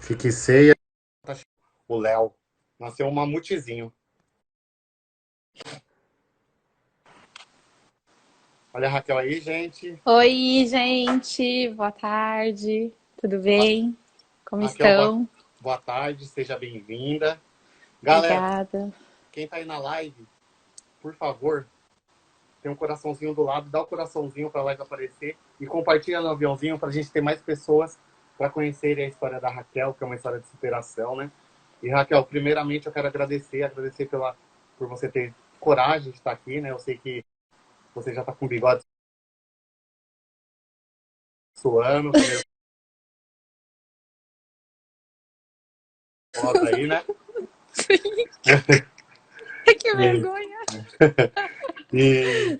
Fique ceia. O Léo. Nasceu um mamutizinho. Olha a Raquel aí, gente. Oi, gente, boa tarde, tudo bem? Como Raquel, estão? boa tarde, seja bem-vinda. Galera, Obrigada. quem tá aí na live, por favor, tem um coraçãozinho do lado, dá o coraçãozinho para a live aparecer e compartilha no aviãozinho para a gente ter mais pessoas para conhecerem a história da Raquel, que é uma história de superação, né? E Raquel, primeiramente eu quero agradecer por você ter coragem de estar aqui, né? Eu sei que você já está com o bigode suando, tá nervosa aí, né? Que E, vergonha! e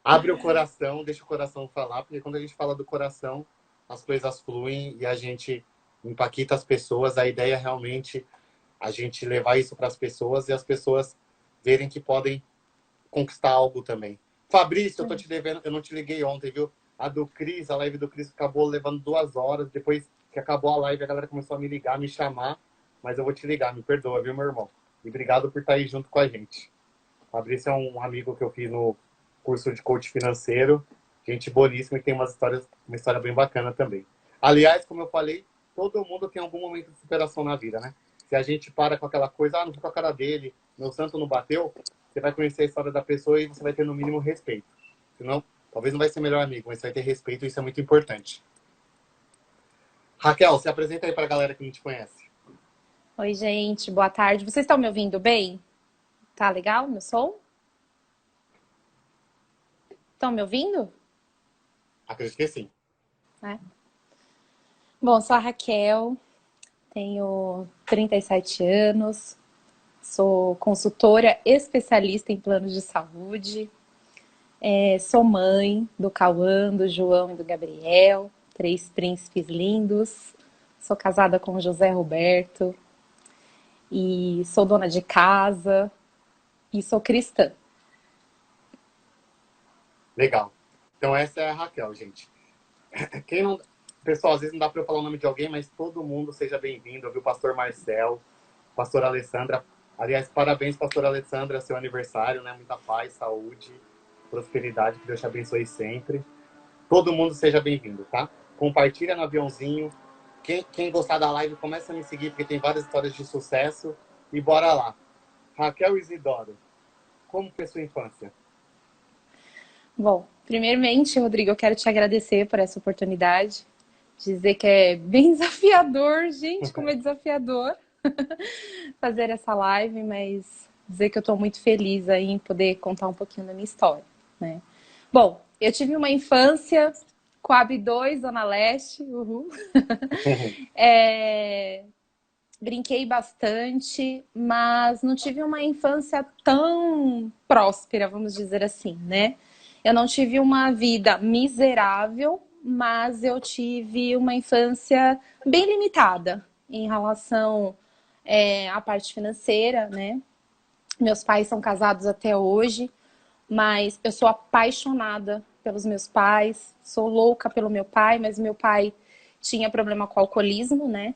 abre o coração, deixa o coração falar, porque quando a gente fala do coração, as coisas fluem e a gente impacta as pessoas. A ideia é realmente a gente levar isso para as pessoas e as pessoas verem que podem conquistar algo também. Fabrício, eu tô te devendo, eu não te liguei ontem, viu? A do Cris, a live do Cris acabou levando 2 horas. Depois que acabou a live, a galera começou a me ligar, me chamar. Mas eu vou te ligar, me perdoa, viu, meu irmão? E obrigado por estar aí junto com a gente. Fabrício é um amigo que eu fiz no curso de coach financeiro. Gente boníssima e tem uma história bem bacana também. Aliás, como eu falei, todo mundo tem algum momento de superação na vida, né? Se a gente para com aquela coisa, não fui com a cara dele, meu santo não bateu, você vai conhecer a história da pessoa e você vai ter no mínimo respeito. Senão, talvez não vai ser melhor amigo, mas você vai ter respeito e isso é muito importante. Raquel, se apresenta aí pra galera que não te conhece. Oi, gente, boa tarde. Vocês estão me ouvindo bem? Tá legal meu som? Estão me ouvindo? Acredito que sim. É. Bom, sou a Raquel, tenho 37 anos, sou consultora especialista em planos de saúde, sou mãe do Cauã, do João e do Gabriel, 3 príncipes lindos, sou casada com o José Roberto, e sou dona de casa e sou cristã. Legal. Então essa é a Raquel, gente. Quem não... Pessoal, às vezes não dá para eu falar o nome de alguém, mas todo mundo seja bem-vindo. Viu? Pastor Marcel, Pastor Alessandra. Aliás, parabéns, Pastor Alessandra, seu aniversário, né? Muita paz, saúde, prosperidade, que Deus te abençoe sempre. Todo mundo seja bem-vindo, tá? Compartilha no aviãozinho. Quem gostar da live, começa a me seguir, porque tem várias histórias de sucesso. E bora lá. Raquel Isidoro, como foi sua infância? Bom, primeiramente, Rodrigo, eu quero te agradecer por essa oportunidade. Dizer que é bem desafiador, gente, como é desafiador fazer essa live, mas dizer que eu estou muito feliz aí em poder contar um pouquinho da minha história, né? Bom, eu tive uma infância Coab 2, Zona Leste, uhul. É, brinquei bastante, mas não tive uma infância tão próspera, vamos dizer assim, né? Eu não tive uma vida miserável, mas eu tive uma infância bem limitada em relação à parte financeira, né? Meus pais são casados até hoje, mas eu sou apaixonada pelos meus pais, sou louca pelo meu pai, mas meu pai tinha problema com alcoolismo, né?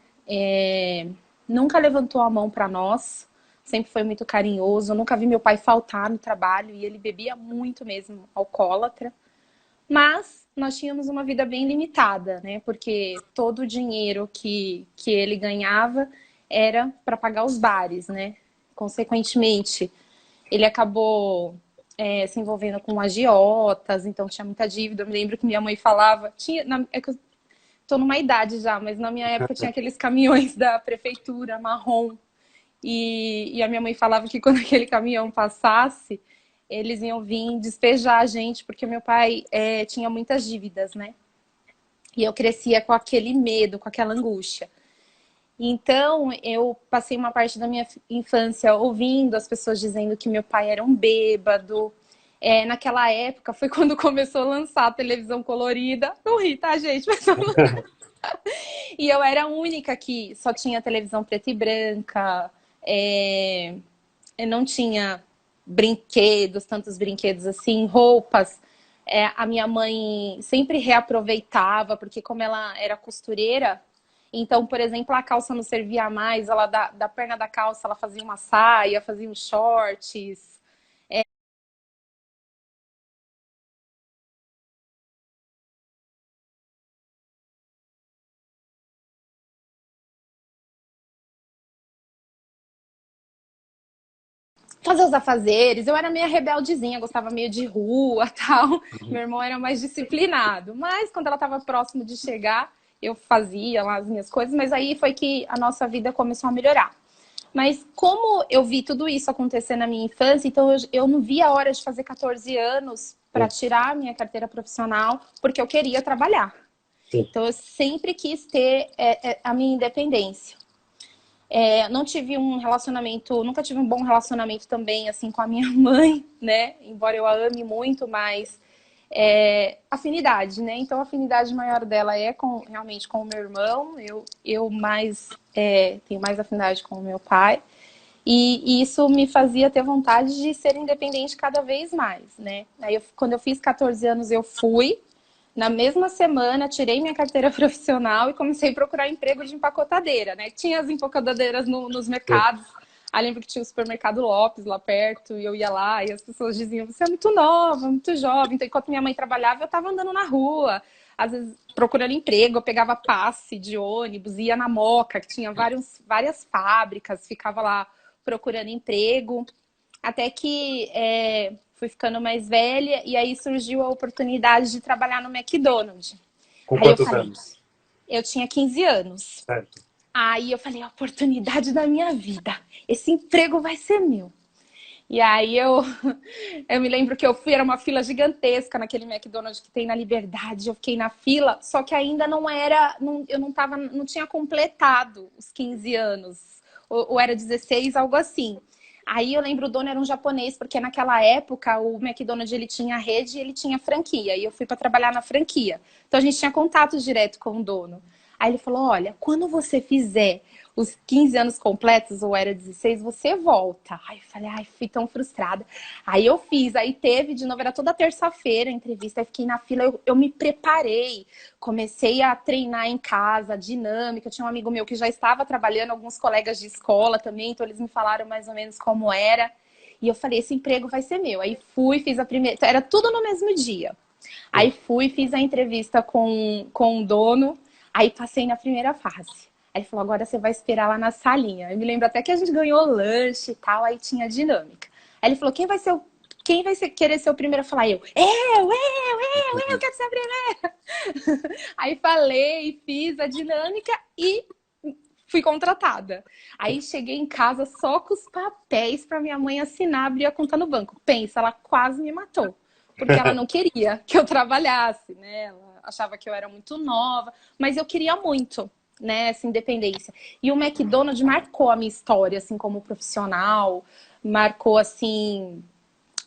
Nunca levantou a mão para nós, sempre foi muito carinhoso. Eu nunca vi meu pai faltar no trabalho e ele bebia muito mesmo, alcoólatra. Mas nós tínhamos uma vida bem limitada, né? Porque todo o dinheiro que ele ganhava era para pagar os bares, né? Consequentemente, ele acabou se envolvendo com agiotas, então tinha muita dívida. Eu me lembro que minha mãe falava, é que eu tô numa idade já, mas na minha época tinha aqueles caminhões da prefeitura marrom. E a minha mãe falava que quando aquele caminhão passasse, eles iam vir despejar a gente, porque meu pai tinha muitas dívidas, né? E eu crescia com aquele medo, com aquela angústia. Então, eu passei uma parte da minha infância ouvindo as pessoas dizendo que meu pai era um bêbado. Naquela época foi quando começou a lançar a televisão colorida. Não ri, tá, gente? E eu era a única que só tinha televisão preta e branca. Eu não tinha brinquedos, tantos brinquedos assim, roupas. A minha mãe sempre reaproveitava, porque como ela era costureira, Então, por exemplo, a calça não servia mais, ela da perna da calça ela fazia uma saia, fazia uns shorts. Fazer os afazeres, eu era meio rebeldezinha, gostava meio de rua tal. Meu irmão era mais disciplinado, mas quando ela estava próximo de chegar, eu fazia lá as minhas coisas, mas aí foi que a nossa vida começou a melhorar. Mas como eu vi tudo isso acontecer na minha infância, então eu não via a hora de fazer 14 anos para Sim, tirar a minha carteira profissional, porque eu queria trabalhar. sim. Então eu sempre quis ter a minha independência. Não tive um relacionamento, nunca tive um bom relacionamento também, assim, com a minha mãe, né? Embora eu a ame muito, mas afinidade, né? Então a afinidade maior dela é realmente com o meu irmão, eu mais tenho mais afinidade com o meu pai. E isso me fazia ter vontade de ser independente cada vez mais, né? Aí, quando eu fiz 14 anos, eu fui. Na mesma semana, tirei minha carteira profissional e comecei a procurar emprego de empacotadeira, né? Tinha as empacotadeiras nos Sim. mercados. Aí lembro que tinha o supermercado Lopes lá perto, e eu ia lá, e as pessoas diziam, você é muito nova, muito jovem. Então, enquanto minha mãe trabalhava, eu estava andando na rua, às vezes procurando emprego, eu pegava passe de ônibus, ia na Moca, que tinha várias fábricas, ficava lá procurando emprego, até que fui ficando mais velha e aí surgiu a oportunidade de trabalhar no McDonald's. Com Aí eu quantos falei, anos? eu tinha 15 anos. Certo. Aí eu falei, a oportunidade da minha vida, esse emprego vai ser meu. E aí eu me lembro que eu fui, era uma fila gigantesca naquele McDonald's que tem na Liberdade, eu fiquei na fila, só que ainda não era, eu não tinha completado os 15 anos, ou era 16, algo assim. Aí eu lembro o dono era um japonês, porque naquela época o McDonald's ele tinha rede e ele tinha franquia, e eu fui para trabalhar na franquia. Então a gente tinha contato direto com o dono. Aí ele falou: olha, quando você fizer os 15 anos completos, ou era 16, você volta. Aí eu falei, ai, fui tão frustrada. Aí eu fiz, aí teve de novo, era toda terça-feira a entrevista, aí fiquei na fila, eu me preparei, comecei a treinar em casa, dinâmica. Eu tinha um amigo meu que já estava trabalhando, alguns colegas de escola também, então eles me falaram mais ou menos como era. E eu falei, esse emprego vai ser meu. Aí fui, fiz a primeira, era tudo no mesmo dia. Sim. Aí fui, fiz a entrevista com o dono, aí passei na primeira fase. Aí ele falou, agora você vai esperar lá na salinha. Eu me lembro até que a gente ganhou lanche e tal, aí tinha dinâmica. Aí ele falou, quem vai querer ser o primeiro a falar? Eu quero ser a primeira. Aí falei, fiz a dinâmica e fui contratada. Aí cheguei em casa só com os papéis para minha mãe assinar, abrir a conta no banco. Pensa, ela quase me matou. Porque ela não queria que eu trabalhasse, né? Ela achava que eu era muito nova, mas eu queria muito, né, essa independência. E o McDonald's marcou a minha história, assim, como profissional, marcou, assim,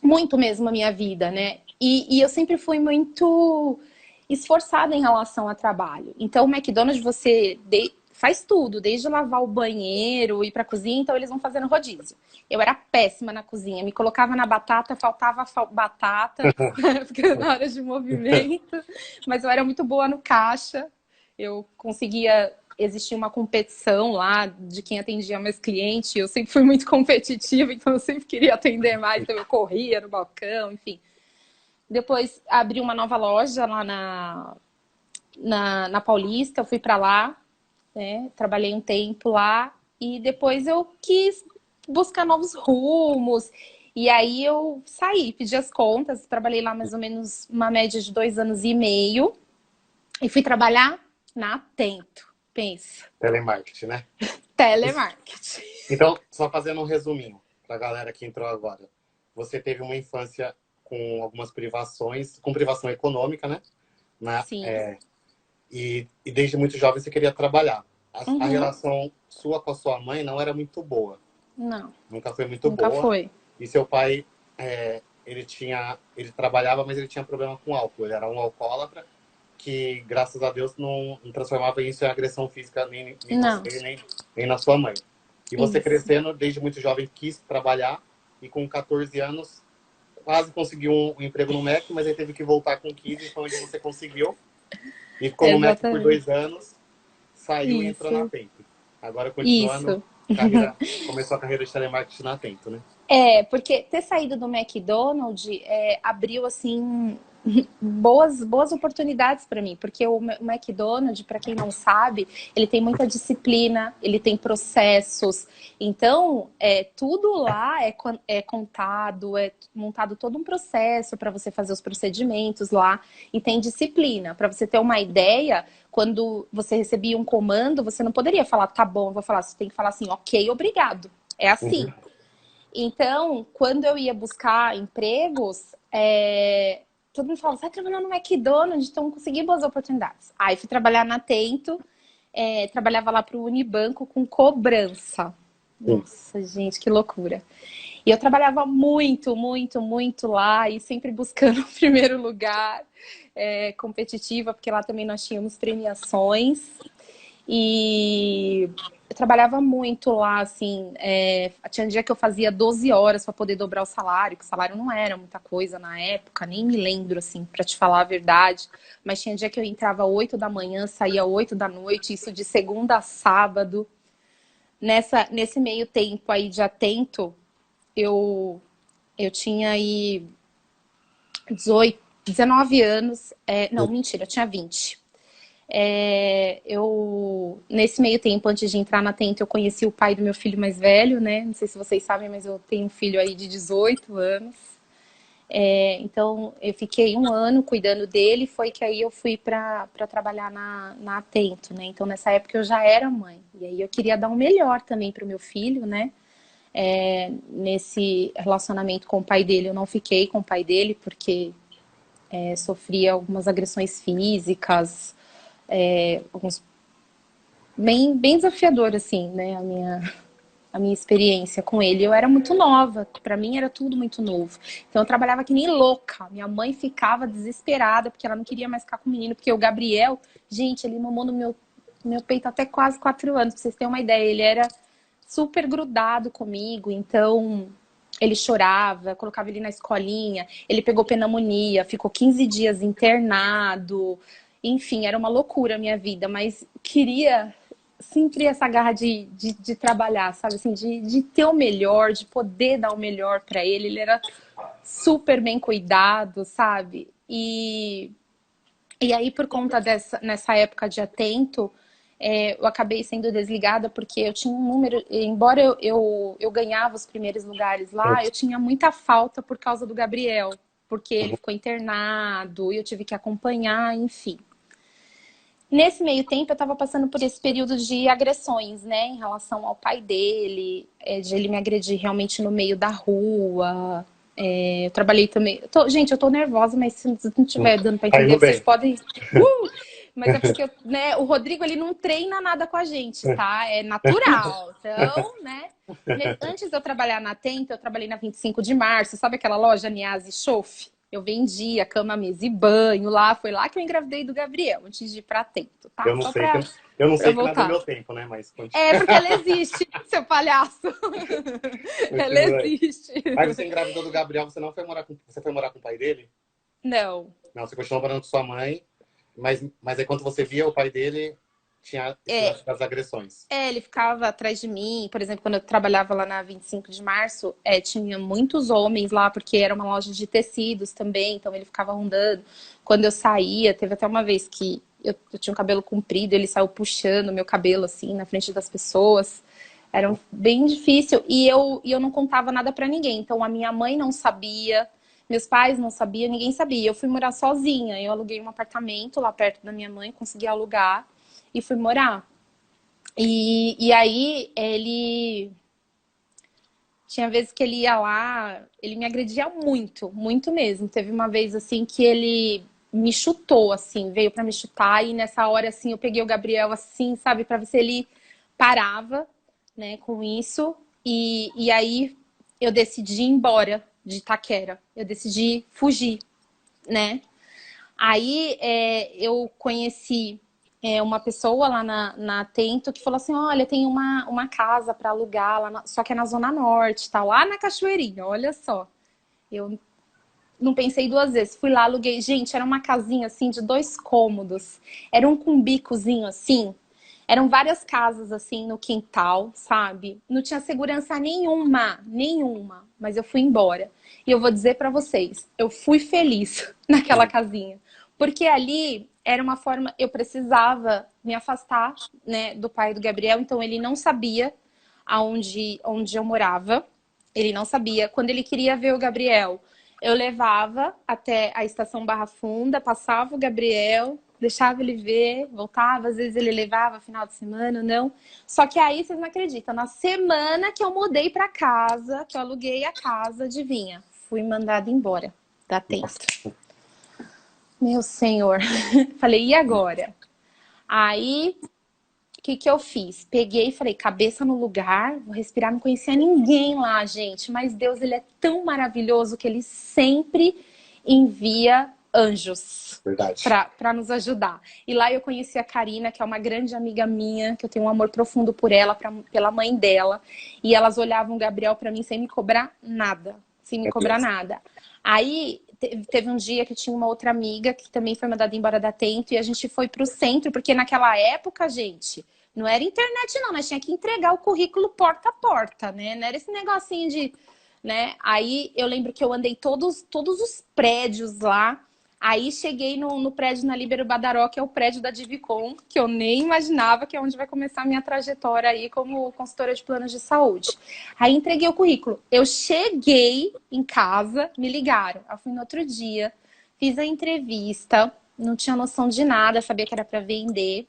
muito mesmo a minha vida, né? E eu sempre fui muito esforçada em relação ao trabalho. Então, o McDonald's, faz tudo, desde lavar o banheiro, ir para a cozinha, então eles vão fazendo rodízio. Eu era péssima na cozinha, me colocava na batata, faltava batata, porque na hora de movimento, mas eu era muito boa no caixa, eu conseguia. Existia uma competição lá de quem atendia mais cliente. Eu sempre fui muito competitiva, então eu sempre queria atender mais, então eu corria no balcão, enfim. Depois abri uma nova loja lá na Paulista, eu fui para lá, né? Trabalhei um tempo lá e depois eu quis buscar novos rumos. E aí eu saí, pedi as contas, trabalhei lá mais ou menos uma média de 2 anos e meio e fui trabalhar na Atento. Pensa, Telemarketing, né? telemarketing. Então, só fazendo um resuminho para a galera que entrou agora. Você teve uma infância com algumas privações, com privação econômica, né? Sim. E desde muito jovem você queria trabalhar. A Uhum. relação sua com a sua mãe não era muito boa. Não, Nunca foi muito nunca boa. foi. E seu pai, ele trabalhava, mas ele tinha problema com álcool. Ele era um alcoólatra que, graças a Deus, não transformava isso em agressão física nem Não, você, nem na sua mãe. E você isso. crescendo, desde muito jovem, quis trabalhar e com 14 anos quase conseguiu um emprego no Mac, mas aí teve que voltar com 15, foi onde você conseguiu. E ficou no Mac por Exatamente. 2 anos, saiu e entrou na Isso, Atento. Agora continuando, isso. começou a carreira de telemarketing na Atento, né? É, porque ter saído do McDonald's abriu, assim, boas oportunidades para mim, porque o McDonald's, para quem não sabe, ele tem muita disciplina, ele tem processos, então tudo lá é contado, é montado todo um processo para você fazer os procedimentos lá e tem disciplina. Para você ter uma ideia, quando você recebia um comando, você não poderia falar, tá bom, eu vou falar, você tem que falar assim, ok, obrigado. É Uhum. assim. Então, quando eu ia buscar empregos, todo mundo falava, você vai trabalhar no McDonald's, então consegui boas oportunidades. Aí fui trabalhar na Atento, trabalhava lá para o Unibanco com cobrança. Sim. Nossa, gente, que loucura. E eu trabalhava muito, muito, muito lá e sempre buscando o primeiro lugar, competitiva, porque lá também nós tínhamos premiações. E eu trabalhava muito lá, assim, tinha um dia que eu fazia 12 horas para poder dobrar o salário, que o salário não era muita coisa na época, nem me lembro, assim, para te falar a verdade, mas tinha dia que eu entrava 8 da manhã, saía 8 da noite, isso de segunda a sábado. Nesse meio tempo aí de Atento, eu tinha aí 18, 19 anos, não, mentira, eu tinha 20. Nesse meio tempo, antes de entrar na Tenta, eu conheci o pai do meu filho mais velho, né? Não sei se vocês sabem, mas eu tenho um filho aí de 18 anos. Então, eu fiquei um ano cuidando dele, foi que aí eu fui para trabalhar na Atento, né? Então, nessa época eu já era mãe. E aí eu queria dar o melhor também para o meu filho, né? Nesse relacionamento com o pai dele, eu não fiquei com o pai dele, porque sofria algumas agressões físicas, alguns bem desafiador, assim, né? A minha experiência com ele. Eu era muito nova, para mim era tudo muito novo. Então eu trabalhava que nem louca. Minha mãe ficava desesperada porque ela não queria mais ficar com o menino, porque o Gabriel, gente, ele mamou no meu peito até quase 4 anos, pra vocês terem uma ideia. Ele era super grudado comigo, então ele chorava, eu colocava ele na escolinha, ele pegou pneumonia, ficou 15 dias internado. Enfim, era uma loucura a minha vida, mas queria sempre essa garra de trabalhar, sabe? Assim, de ter o melhor, de poder dar o melhor para ele. Ele era super bem cuidado, sabe? E aí, por conta nessa época de Atento, eu acabei sendo desligada porque eu tinha um número, embora eu ganhava os primeiros lugares lá, eu tinha muita falta por causa do Gabriel, porque ele ficou internado e eu tive que acompanhar, enfim. Nesse meio tempo, eu estava passando por esse período de agressões, né, em relação ao pai dele, de ele me agredir realmente no meio da rua. Eu trabalhei também. Gente, eu tô nervosa, mas se não estiver dando para Tá indo entender, vocês bem. podem. Mas é porque né, o Rodrigo ele não treina nada com a gente, tá? É natural. Então, né? Antes de eu trabalhar na Tenta, eu trabalhei na 25 de março, sabe aquela loja Niase Choff? Eu vendia cama, mesa e banho lá. Foi lá que eu engravidei do Gabriel, antes de ir pra Tento, tá? Eu não Só sei que, pra, eu não pra sei que nada é voltar. meu tempo, né? Mas Porque ela existe, seu palhaço. Ela continua aí. existe. Aí você engravidou do Gabriel, você não foi morar com, você foi morar com o pai dele? Não. Não, você continuou morando com sua mãe, mas aí quando você via o pai dele, tinha esse É, lance das agressões. ele ficava atrás de mim. Por exemplo, quando eu trabalhava lá na 25 de março, tinha muitos homens lá, porque era uma loja de tecidos também, então ele ficava rondando. Quando eu saía, teve até uma vez que eu tinha um cabelo comprido, ele saiu puxando meu cabelo, assim, na frente das pessoas. Era bem difícil. E eu não contava nada pra ninguém. Então, a minha mãe não sabia, meus pais não sabiam, ninguém sabia. Eu fui morar sozinha. Eu aluguei um apartamento lá perto da minha mãe, consegui alugar e fui morar. E aí ele tinha vezes que ele ia lá, ele me agredia muito, muito mesmo. Teve uma vez assim que ele me chutou, assim, veio pra me chutar e nessa hora assim eu peguei o Gabriel assim, sabe, pra ver se ele parava, né, com isso. E aí eu decidi ir embora de Itaquera. Eu decidi fugir, né? Aí eu conheci uma pessoa lá na Atento que falou assim: olha, tem uma casa para alugar, só que é na Zona Norte, tá lá na Cachoeirinha, olha só. Eu não pensei duas vezes, fui lá, aluguei. Gente, era uma casinha assim de 2 cômodos, era um com bicozinho assim. Eram várias casas assim no quintal, sabe? Não tinha segurança nenhuma, nenhuma. Mas eu fui embora. E eu vou dizer pra vocês, eu fui feliz naquela casinha. Porque ali era uma forma, eu precisava me afastar, né, do pai do Gabriel, então ele não sabia onde eu morava. Ele não sabia. Quando ele queria ver o Gabriel, eu levava até a estação Barra Funda, passava o Gabriel, deixava ele ver, voltava, às vezes ele levava final de semana, não. Só que aí vocês não acreditam, na semana que eu mudei pra casa, que eu aluguei a casa, adivinha? Fui mandada embora da Tento. Meu senhor. Falei, e agora? Aí, o que que eu fiz? Peguei e falei, cabeça no lugar, vou respirar, não conhecia ninguém lá, gente. Mas Deus, ele é tão maravilhoso que ele sempre envia anjos Verdade. para nos ajudar. E lá eu conheci a Karina, que é uma grande amiga minha, que eu tenho um amor profundo por ela, pela mãe dela. E elas olhavam o Gabriel para mim sem me cobrar nada. Sem me Meu cobrar Deus. nada. Aí teve um dia que tinha uma outra amiga que também foi mandada embora da Tento e a gente foi pro centro, porque naquela época, gente, não era internet não, nós tinha que entregar o currículo porta a porta, né? Não era esse negocinho de, né? Aí eu lembro que eu andei todos os prédios lá. Aí cheguei no prédio na Líbero Badaró, que é o prédio da Divicom, que eu nem imaginava que é onde vai começar a minha trajetória aí como consultora de planos de saúde. Aí entreguei o currículo. Eu cheguei em casa, me ligaram. Eu fui no outro dia, fiz a entrevista, não tinha noção de nada, sabia que era para vender.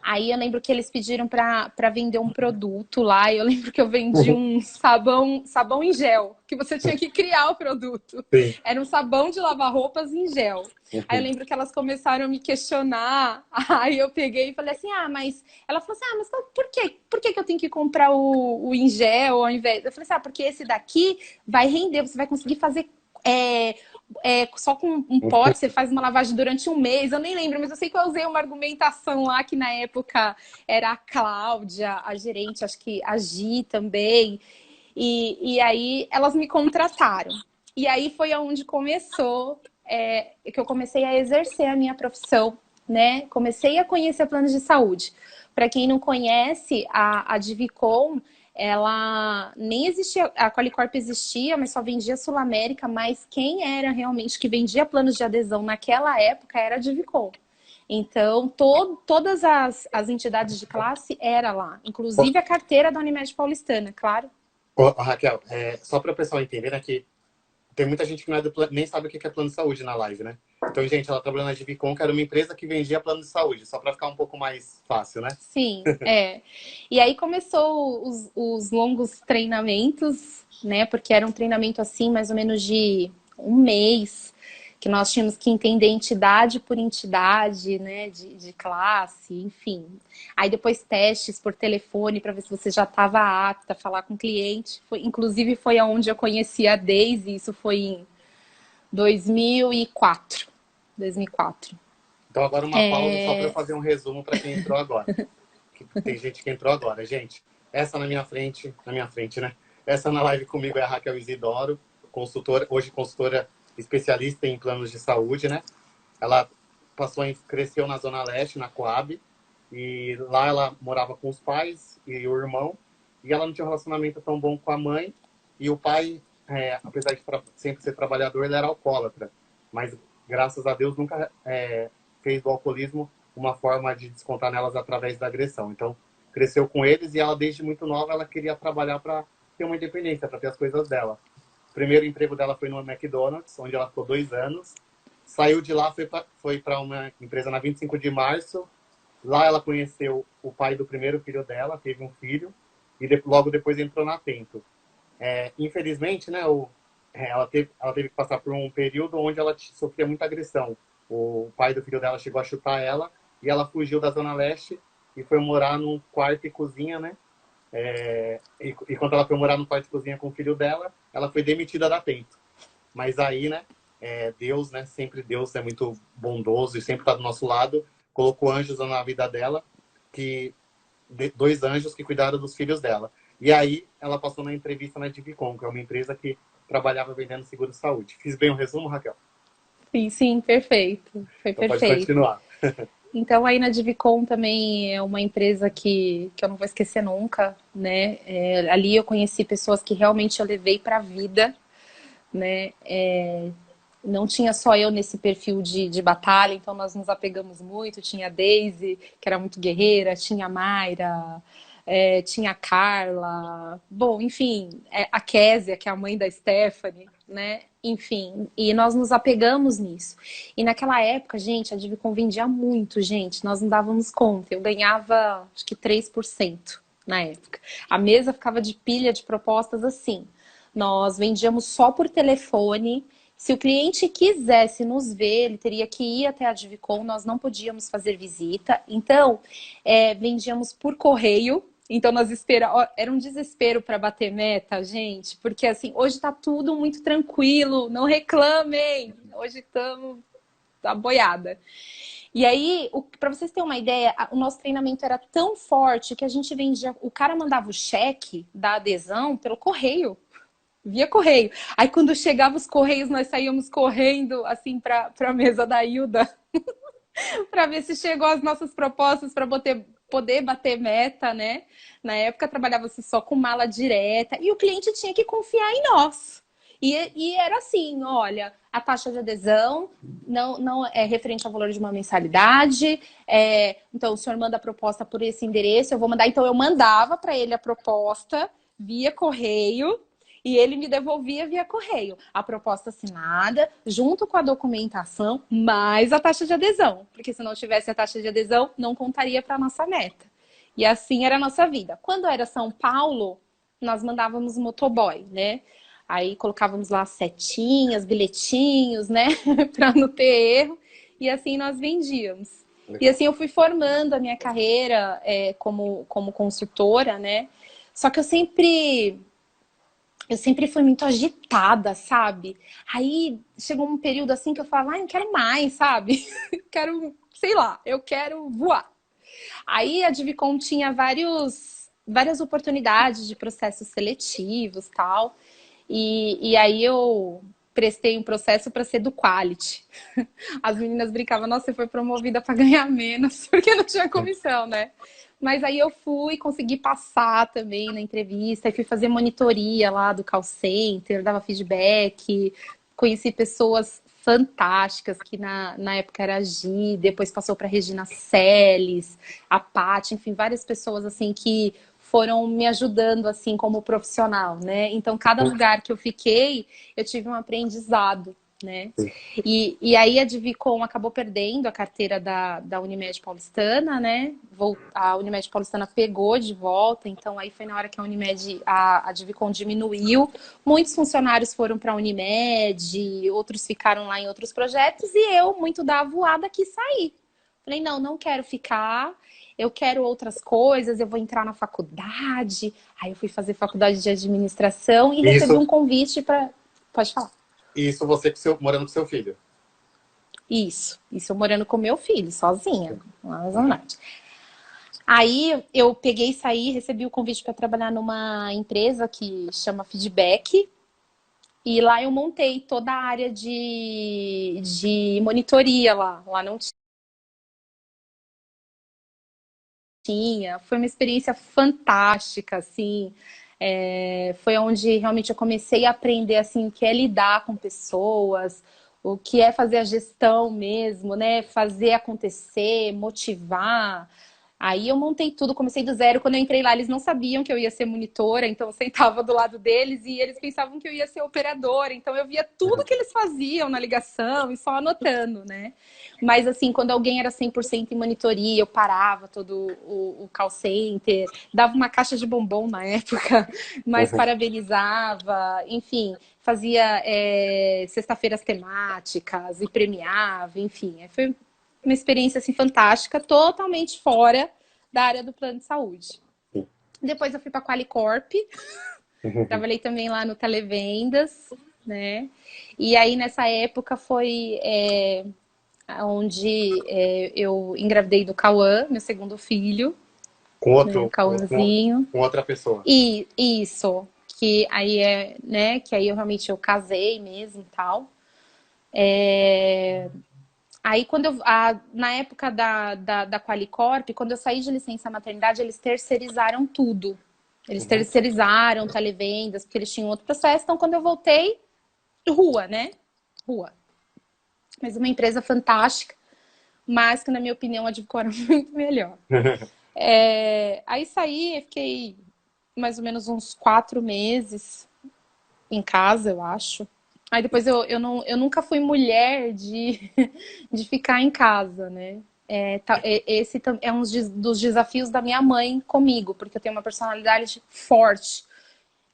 Aí eu lembro que eles pediram para vender um produto lá. E eu lembro que eu vendi um sabão em gel, que você tinha que criar o produto. Sim. Era um sabão de lavar roupas em gel. Aí eu lembro que elas começaram a me questionar. Aí eu peguei e falei assim: ah, mas. Ela falou assim: ah, mas por quê? Por que que eu tenho que comprar o em gel ao invés? Eu falei assim: ah, porque esse daqui vai render, você vai conseguir fazer. Só com um pote, você faz uma lavagem durante um mês, eu nem lembro, mas eu sei que eu usei uma argumentação lá que na época era a Cláudia, a gerente, acho que a Gi também, e aí elas me contrataram. E aí foi onde começou, que eu comecei a exercer a minha profissão, né? Comecei a conhecer planos de saúde. Para quem não conhece, a Divicom, ela nem existia, a Qualicorp existia, mas só vendia Sul América, mas quem era realmente que vendia planos de adesão naquela época era a Divicom. Então, todas as entidades de classe era lá, inclusive a carteira da Unimed Paulistana, claro. Ô, Raquel, só para o pessoal entender, né, que tem muita gente que não é nem sabe o que é plano de saúde na live, né? Então, gente, ela trabalhou na Divicom, que era uma empresa que vendia plano de saúde, só para ficar um pouco mais fácil, né? Sim, é. E aí começou os longos treinamentos, né? Porque era um treinamento assim, mais ou menos de um mês, que nós tínhamos que entender entidade por entidade, né? De classe, enfim. Aí depois testes por telefone para ver se você já estava apta a falar com o cliente. Inclusive foi aonde eu conheci a Daisy, isso foi em 2004. 2004. Então, agora uma pausa só para eu fazer um resumo para quem entrou agora. Que tem gente que entrou agora. Gente, essa na minha frente, né? Essa na live comigo é a Raquel Isidoro, consultora, hoje consultora especialista em planos de saúde, né? Ela cresceu na Zona Leste, na Coab, e lá ela morava com os pais e o irmão, e ela não tinha um relacionamento tão bom com a mãe, e o pai, apesar de sempre ser trabalhador, ele era alcoólatra, mas graças a Deus nunca fez do alcoolismo uma forma de descontar nelas através da agressão. Então, cresceu com eles e ela, desde muito nova, ela queria trabalhar para ter uma independência, para ter as coisas dela. O primeiro emprego dela foi no McDonald's, onde ela ficou 2 anos. Saiu de lá, foi para uma empresa na 25 de março. Lá ela conheceu o pai do primeiro filho dela, teve um filho, e logo depois entrou na Tento. Infelizmente, né, ela teve que passar por um período onde ela sofria muita agressão. O pai do filho dela chegou a chutar ela, e ela fugiu da Zona Leste e foi morar num quarto e cozinha, né? E quando ela foi morar no quarto e cozinha com o filho dela, ela foi demitida da Tento. Mas aí, né, Deus, né, sempre Deus é muito bondoso e sempre está do nosso lado, colocou anjos na vida dela, 2 anjos que cuidaram dos filhos dela. E aí ela passou na entrevista na Divicom, que é uma empresa que trabalhava vendendo seguro de saúde. Fiz bem o resumo, Raquel? Sim, sim, perfeito. Foi Então pode perfeito. continuar. Então, aí na Divicom também é uma empresa que eu não vou esquecer nunca, né? Ali eu conheci pessoas que realmente eu levei para a vida, né? Não tinha só eu nesse perfil de batalha, então nós nos apegamos muito. Tinha a Daisy, que era muito guerreira, tinha a Mayra, tinha a Carla, bom, enfim, a Késia, que é a mãe da Stephanie, né? Enfim, e nós nos apegamos nisso. E naquela época, gente, a Divicom vendia muito, gente, nós não dávamos conta. Eu ganhava, acho que 3% na época. A mesa ficava de pilha de propostas assim. Nós vendíamos só por telefone. Se o cliente quisesse nos ver, ele teria que ir até a Divicom, nós não podíamos fazer visita. Então, vendíamos por correio. Então, nós esperávamos. Era um desespero para bater meta, gente, porque assim, hoje tá tudo muito tranquilo, não reclamem. Hoje estamos a boiada. E aí, para vocês terem uma ideia, o nosso treinamento era tão forte que a gente vendia. O cara mandava o cheque da adesão pelo correio. Via correio. Aí quando chegava os correios, nós saíamos correndo assim para a mesa da Hilda para ver se chegou as nossas propostas para poder bater meta, né? Na época trabalhava-se só com mala direta e o cliente tinha que confiar em nós. E era assim, olha, a taxa de adesão não é referente ao valor de uma mensalidade. Então o senhor manda a proposta por esse endereço, eu vou mandar. Então eu mandava para ele a proposta via correio. E ele me devolvia via correio a proposta assinada, junto com a documentação, mais a taxa de adesão. Porque se não tivesse a taxa de adesão, não contaria para a nossa meta. E assim era a nossa vida. Quando era São Paulo, nós mandávamos motoboy, né? Aí colocávamos lá setinhas, bilhetinhos, né? Para não ter erro. E assim nós vendíamos. E assim eu fui formando a minha carreira como consultora, né? Só que eu sempre fui muito agitada, sabe? Aí chegou um período assim que eu falava, não quero mais, sabe? Quero, sei lá, eu quero voar. Aí a Divicom tinha várias oportunidades de processos seletivos, tal. E aí eu prestei um processo para ser do Quality. As meninas brincavam, nossa, você foi promovida para ganhar menos, porque não tinha comissão, né? Mas aí eu fui, consegui passar também na entrevista, e fui fazer monitoria lá do call center, dava feedback, conheci pessoas fantásticas, que na época era a Gi, depois passou para Regina Celes, a Paty, enfim, várias pessoas assim que foram me ajudando assim como profissional, né? Então, cada lugar que eu fiquei, eu tive um aprendizado, né? E aí a Divicom acabou perdendo a carteira da Unimed Paulistana, né? A Unimed Paulistana pegou de volta, então aí foi na hora que a Divicom diminuiu. Muitos funcionários foram para a Unimed, outros ficaram lá em outros projetos, e eu, muito da voada, quis sair. Falei, não quero ficar, eu quero outras coisas, eu vou entrar na faculdade. Aí eu fui fazer faculdade de administração e recebi um convite para... Pode falar. Isso você morando com seu filho? Isso eu morando com meu filho, sozinha, lá na Zona Norte. Aí eu peguei e saí, recebi o convite para trabalhar numa empresa que chama Feedback. E lá eu montei toda a área de monitoria lá. Lá não tinha. Foi uma experiência fantástica, assim. Foi onde realmente eu comecei a aprender assim, o que é lidar com pessoas, o que é fazer a gestão mesmo, né? Fazer acontecer, motivar. Aí eu montei tudo, comecei do zero. Quando eu entrei lá, eles não sabiam que eu ia ser monitora, então eu sentava do lado deles e eles pensavam que eu ia ser operadora. Então eu via tudo que eles faziam na ligação e só anotando, né? Mas assim, quando alguém era 100% em monitoria, eu parava todo o call center, dava uma caixa de bombom na época, mas parabenizava, enfim, fazia sexta-feiras temáticas e premiava, enfim. Foi uma experiência assim, fantástica, totalmente fora da área do plano de saúde. Depois eu fui para a Qualicorp, trabalhei também lá no Televendas, né? E aí nessa época foi onde eu engravidei do Cauã, meu segundo filho. Com outro, né? Cauãzinho. Com outra pessoa. E isso, que aí né? Que aí eu realmente casei mesmo e tal. Aí, na época da Qualicorp, quando eu saí de licença maternidade, eles terceirizaram tudo. Eles Uhum. terceirizaram televendas, porque eles tinham outro processo. Então, quando eu voltei, rua, né? Rua. Mas uma empresa fantástica, mas que, na minha opinião, a Divco era muito melhor. Aí saí, fiquei mais ou menos uns 4 meses em casa, eu acho. Aí depois eu nunca fui mulher de ficar em casa, né? Esse é um dos desafios da minha mãe comigo, porque eu tenho uma personalidade forte,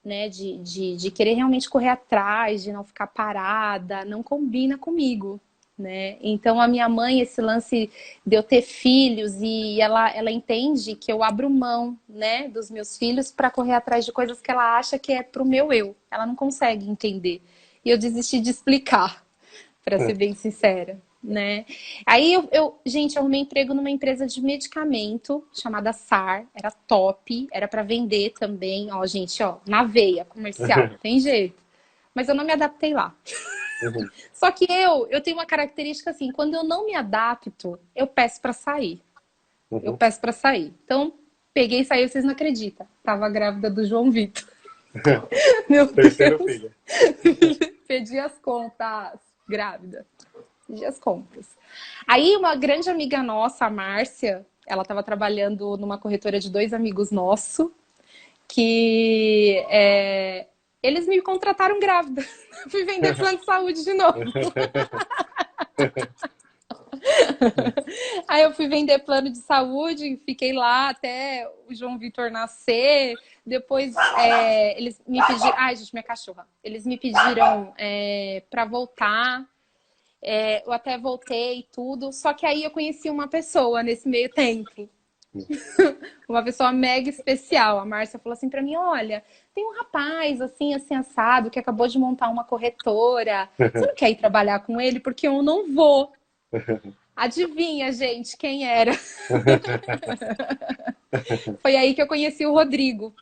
né? De querer realmente correr atrás, de não ficar parada, não combina comigo, né? Então a minha mãe, esse lance de eu ter filhos e ela entende que eu abro mão, né, dos meus filhos para correr atrás de coisas que ela acha que é pro meu eu. Ela não consegue entender. E eu desisti de explicar, para ser bem sincera, né? Aí gente, eu arrumei emprego numa empresa de medicamento chamada SAR, era top, era para vender também, ó, gente, ó, na veia comercial, tem jeito. Mas eu não me adaptei lá. Uhum. Só que eu tenho uma característica assim, quando eu não me adapto, eu peço para sair. Eu Uhum. peço para sair. Então, peguei e saí, vocês não acreditam. Tava grávida do João Vitor. Meu Terceiro Deus. filho. Pedi as contas, grávida. Pedi as contas. Aí uma grande amiga nossa, a Márcia, ela estava trabalhando numa corretora de dois amigos nossos, que eles me contrataram grávida. Fui vender plano de saúde de novo. Aí eu fui vender plano de saúde, fiquei lá até o João Vitor nascer. Depois eles me pediram. Ai, gente, minha cachorra. Eles me pediram para voltar. Eu até voltei e tudo. Só que aí eu conheci uma pessoa nesse meio tempo. Uma pessoa mega especial. A Márcia falou assim pra mim: olha, tem um rapaz assim, assim, assado, que acabou de montar uma corretora. Você não quer ir trabalhar com ele? Porque eu não vou. Adivinha, gente, quem era? Foi aí que eu conheci o Rodrigo,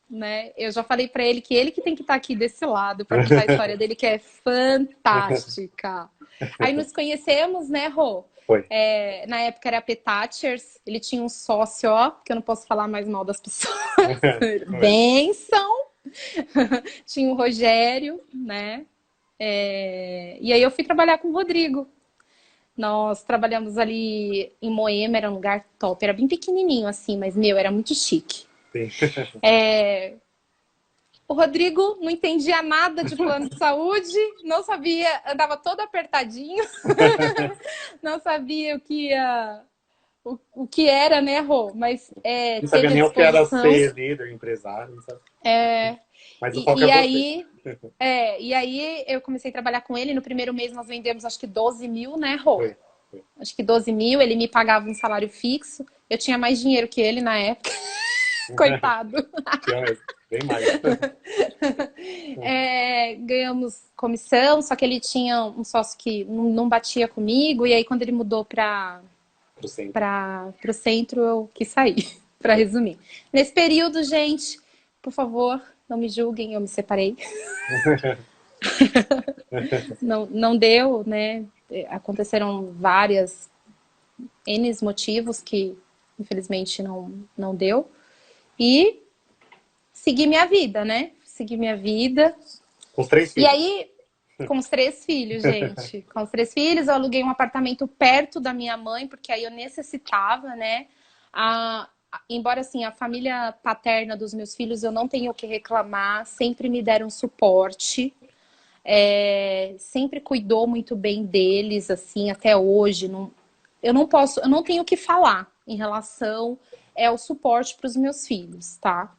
né? Eu já falei pra ele que tem que estar aqui desse lado pra contar a história dele, que é fantástica. Aí nos conhecemos, né, Rô? Foi. Na época era a Petatchers, ele tinha um sócio, ó, que eu não posso falar mais mal das pessoas. Foi. Benção! Tinha o Rogério, né? E aí eu fui trabalhar com o Rodrigo. Nós trabalhamos ali em Moema, era um lugar top, era bem pequenininho assim, mas meu, era muito chique. Sim. O Rodrigo não entendia nada de plano de saúde, não sabia, andava todo apertadinho, não sabia o que era, né, Rô? Mas Não sabia teve a nem o que era disposição. ser líder, empresário, não sabe? Mas o foco E, é e você. aí, e aí eu comecei a trabalhar com ele. No primeiro mês nós vendemos acho que 12 mil, né, Rô? Foi. Foi. Acho que 12 mil, ele me pagava um salário fixo. Eu tinha mais dinheiro que ele na época. Coitado. Tinha mesmo. Bem mais. Ganhamos comissão, só que ele tinha um sócio que não batia comigo, e aí quando ele mudou para Pro centro. o centro, eu quis sair, para resumir. Nesse período, gente, por favor, não me julguem, eu me separei. Não deu, né? Aconteceram várias N motivos que infelizmente não deu. E segui minha vida, né? Segui minha vida. Com os 3 E filhos. aí, com os 3 filhos, gente. Com os 3 filhos, eu aluguei um apartamento perto da minha mãe, porque aí eu necessitava, né? Embora, assim, a família paterna dos meus filhos, eu não tenho o que reclamar, sempre me deram suporte. Sempre cuidou muito bem deles, assim, até hoje. Eu não tenho o que falar em relação ao suporte para os meus filhos, tá?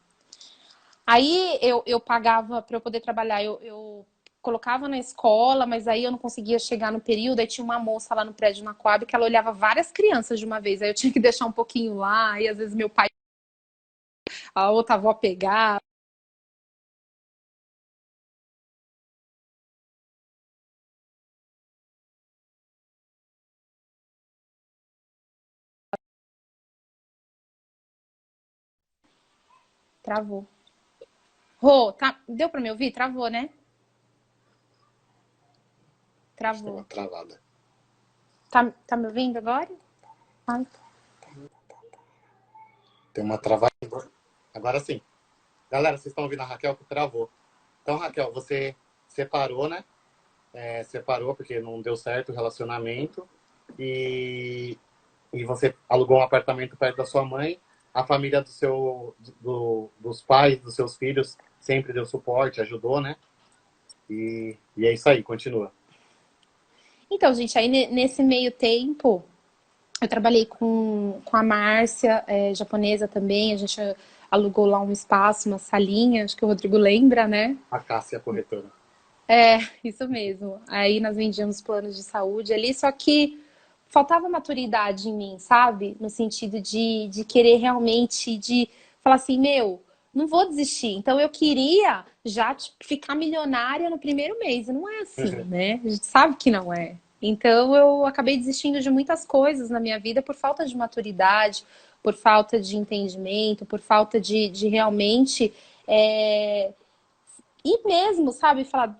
Aí eu pagava para eu poder trabalhar, eu colocava na escola, mas aí eu não conseguia chegar no período. Aí tinha uma moça lá no prédio na Coab que ela olhava várias crianças de uma vez. Aí eu tinha que deixar um pouquinho lá, e às vezes meu pai, a outra avó pegar. Travou. Rô, tá, deu para me ouvir? Travou, né? Acho que deu uma Travou. travada. Tá me ouvindo agora? Ai. Tem uma travadinha. Agora sim. Galera, vocês estão ouvindo a Raquel que travou. Então, Raquel, você separou, né? Separou porque não deu certo o relacionamento. E você alugou um apartamento perto da sua mãe. A família dos pais, dos seus filhos, sempre deu suporte, ajudou, né? E é isso aí, continua. Então, gente, aí nesse meio tempo, eu trabalhei com a Márcia, japonesa também. A gente alugou lá um espaço, uma salinha, acho que o Rodrigo lembra, né? A Cássia, a corretora. Isso mesmo. Aí nós vendíamos planos de saúde ali, só que faltava maturidade em mim, sabe? No sentido de querer realmente, de falar assim, meu, não vou desistir. Então eu queria já ficar milionária no primeiro mês. E não é assim, né? A gente sabe que não é. Então eu acabei desistindo de muitas coisas na minha vida por falta de maturidade, por falta de entendimento, por falta de realmente. E mesmo, sabe, falar,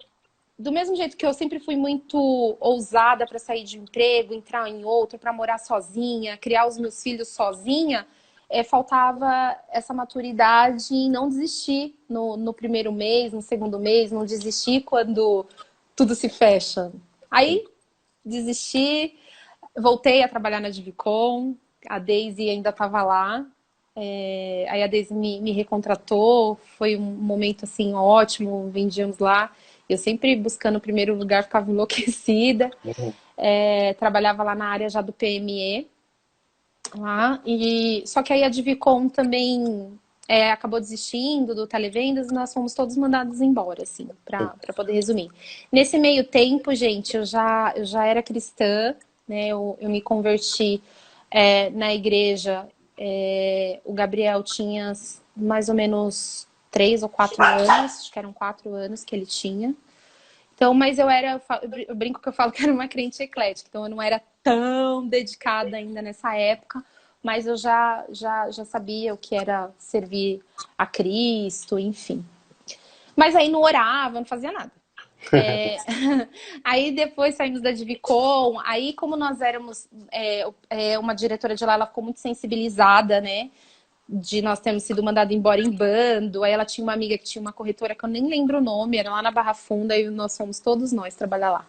do mesmo jeito que eu sempre fui muito ousada para sair de um emprego, entrar em outro, para morar sozinha, criar os meus filhos sozinha, faltava essa maturidade em não desistir no primeiro mês, no segundo mês, não desistir quando tudo se fecha. Aí desisti, voltei a trabalhar na Divicom, a Daisy ainda estava lá. Aí a Daisy me recontratou, foi um momento assim ótimo, vendíamos lá. Eu sempre buscando o primeiro lugar, ficava enlouquecida. Trabalhava lá na área já do PME. Lá, só que aí a Divicom também acabou desistindo do televendas e nós fomos todos mandados embora, assim, para poder resumir. Nesse meio tempo, gente, eu já era cristã, né? Eu me converti na igreja. O Gabriel tinha mais ou menos 3 ou 4 anos, acho que eram 4 anos que ele tinha. Então, mas eu brinco que eu falo que era uma crente eclética, então eu não era tão dedicada ainda nessa época, mas eu já sabia o que era servir a Cristo, enfim. Mas aí não orava, não fazia nada. Aí depois saímos da Divicom, aí como nós éramos uma diretora de lá, ela ficou muito sensibilizada, né? De nós termos sido mandado embora em bando. Aí ela tinha uma amiga que tinha uma corretora que eu nem lembro o nome, era lá na Barra Funda, e nós fomos todos nós trabalhar lá.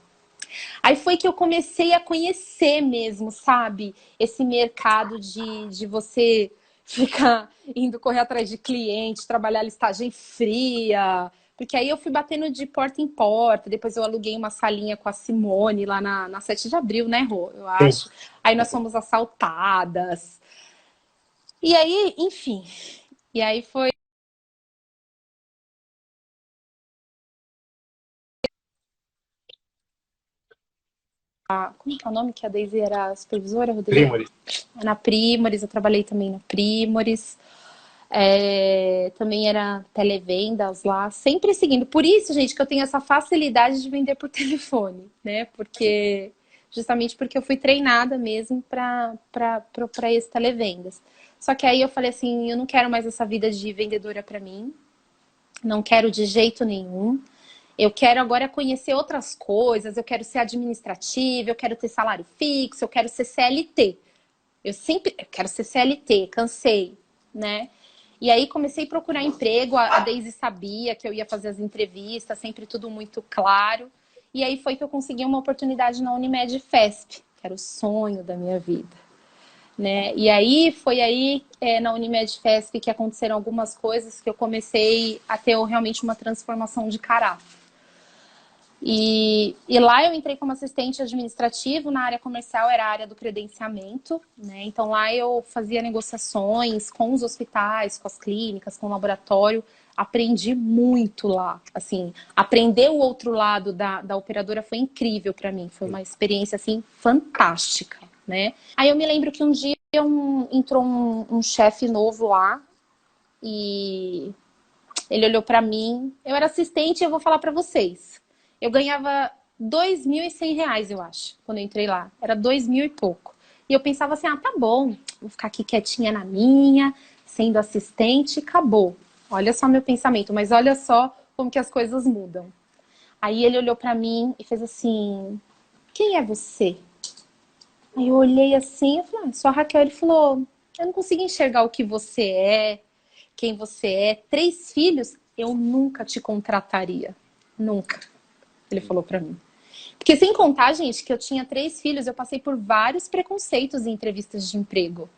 Aí foi que eu comecei a conhecer mesmo, sabe? Esse mercado de você ficar indo correr atrás de cliente, trabalhar listagem fria. Porque aí eu fui batendo de porta em porta. Depois eu aluguei uma salinha com a Simone lá na 7 de abril, né, Rô? Eu acho. Aí nós fomos assaltadas. E aí, enfim. E aí foi. Como que é o nome que a Daisy era supervisora, Rodrigo? Primoris. Na Primoris, eu trabalhei também na Primoris. Também era televendas lá, sempre seguindo. Por isso, gente, que eu tenho essa facilidade de vender por telefone, né? Porque justamente porque eu fui treinada mesmo para esse televendas. Só que aí eu falei assim, eu não quero mais essa vida de vendedora para mim, não quero de jeito nenhum. Eu quero agora conhecer outras coisas, eu quero ser administrativa, eu quero ter salário fixo, eu quero ser CLT. Eu quero ser CLT, cansei, né? E aí comecei a procurar emprego, a Daisy sabia que eu ia fazer as entrevistas, sempre tudo muito claro. E aí foi que eu consegui uma oportunidade na Unimed Fesp, que era o sonho da minha vida. Né? E aí foi aí na Unimed Fesp que aconteceram algumas coisas que eu comecei a ter realmente uma transformação de caráter. E lá eu entrei como assistente administrativo, na área comercial era a área do credenciamento, né? Então lá eu fazia negociações com os hospitais, com as clínicas, com o laboratório, aprendi muito lá, assim, aprender o outro lado da operadora foi incrível para mim, foi uma experiência, assim, fantástica, né? Aí eu me lembro que um dia entrou um chefe novo lá e ele olhou para mim, eu era assistente e eu vou falar para vocês. Eu ganhava R$ 2.100, eu acho, quando eu entrei lá. Era 2.000 e pouco. E eu pensava assim, tá bom, vou ficar aqui quietinha na minha, sendo assistente, acabou. Olha só meu pensamento, mas olha só como que as coisas mudam. Aí ele olhou pra mim e fez assim, quem é você? Aí eu olhei assim, eu falei, sou a Raquel. Ele falou, eu não consigo enxergar o que você é, quem você é. 3 filhos, eu nunca te contrataria. Nunca. Ele falou pra mim. Porque sem contar, gente, que eu tinha 3 filhos, eu passei por vários preconceitos em entrevistas de emprego.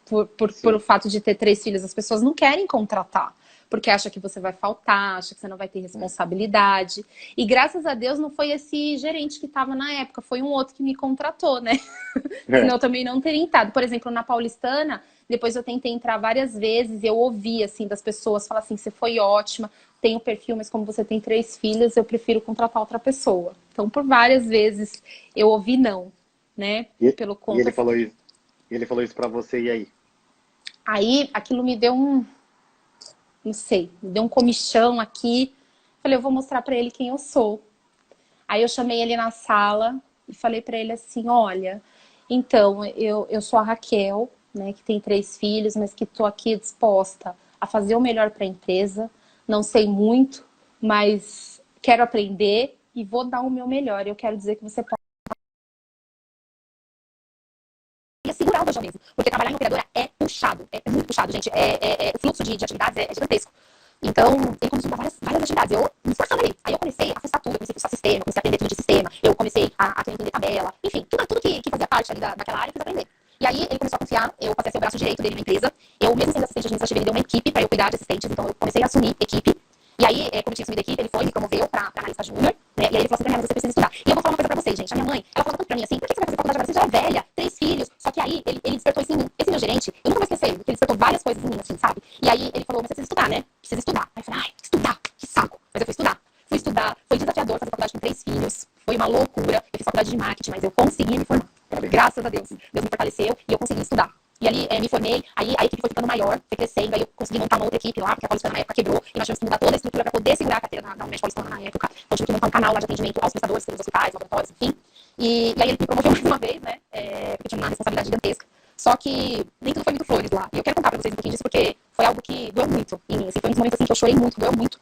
Por o Sim. fato de ter 3 filhos, as pessoas não querem contratar. Porque acha que você vai faltar, acha que você não vai ter responsabilidade. E graças a Deus não foi esse gerente que estava na época, foi um outro que me contratou, né? É. Senão eu também não teria entrado. Por exemplo, na Paulistana, depois eu tentei entrar várias vezes e eu ouvi, assim, das pessoas falar assim, você foi ótima, tem o perfil, mas como você tem 3 filhas, eu prefiro contratar outra pessoa. Então, por várias vezes, eu ouvi não, né? Pelo E conta. ele falou isso pra você, e aí? Aí, aquilo me deu um, não sei, me deu um comichão aqui. Falei, eu vou mostrar pra ele quem eu sou. Aí eu chamei ele na sala e falei pra ele assim, olha, então, eu sou a Raquel, né, que tem 3 filhos, mas que tô aqui disposta a fazer o melhor pra empresa. Não sei muito, mas quero aprender e vou dar o meu melhor. Eu quero dizer que você pode segurar o dojo mesmo, porque trabalhar em operadora é puxado, é muito puxado, gente. O fluxo de atividades é gigantesco. Então, ele começou a dar várias atividades. Eu me esforçando ali. Aí eu comecei a fuçar tudo, eu comecei a fuçar sistema, comecei a aprender tudo de sistema, eu comecei a entender tabela, enfim, tudo que fazia parte ali daquela área, eu quis aprender. E aí ele começou a confiar, eu passei a ser o braço direito dele na empresa. Eu, mesmo sendo assistente administrativa, ele deu uma equipe para eu cuidar de assistentes, então eu comecei a assumir equipe. E aí, como eu tinha assumido a equipe, ele foi, me promoveu pra analista júnior, né? E aí ele falou assim pra mim, você precisa estudar. E eu vou falar uma coisa pra vocês, gente. A minha mãe, ela falou tanto pra mim assim, por que você vai fazer faculdade agora? Você já é velha, 3 filhos. Só que aí, ele despertou isso em mim. Esse meu gerente, eu nunca vou esquecer ele, porque ele despertou várias coisas em mim, assim, sabe? E aí, ele falou, mas você precisa estudar, né? Precisa estudar. Aí eu falei, ai, estudar, que saco. Mas eu fui estudar. Fui estudar, foi desafiador fazer faculdade com 3 filhos. Foi uma loucura. Eu fiz faculdade de marketing, mas eu consegui me formar. Graças a Deus. Deus me fortaleceu e eu consegui estudar. E ali me formei, aí a equipe foi ficando maior, foi crescendo, aí eu consegui montar uma outra equipe lá, porque a Paulistana na época quebrou, e nós tivemos que mudar toda a estrutura para poder segurar a carteira na Unimed Paulistana na época. Então tive que montar um canal lá de atendimento aos prestadores, pelos hospitais, laboratórios, enfim. E aí ele me promoveu mais uma vez, né, porque tinha uma responsabilidade gigantesca. Só que nem tudo foi muito flores lá. E eu quero contar pra vocês um pouquinho disso, porque foi algo que doeu muito em mim. Assim, foi um momento assim que eu chorei muito, doeu muito.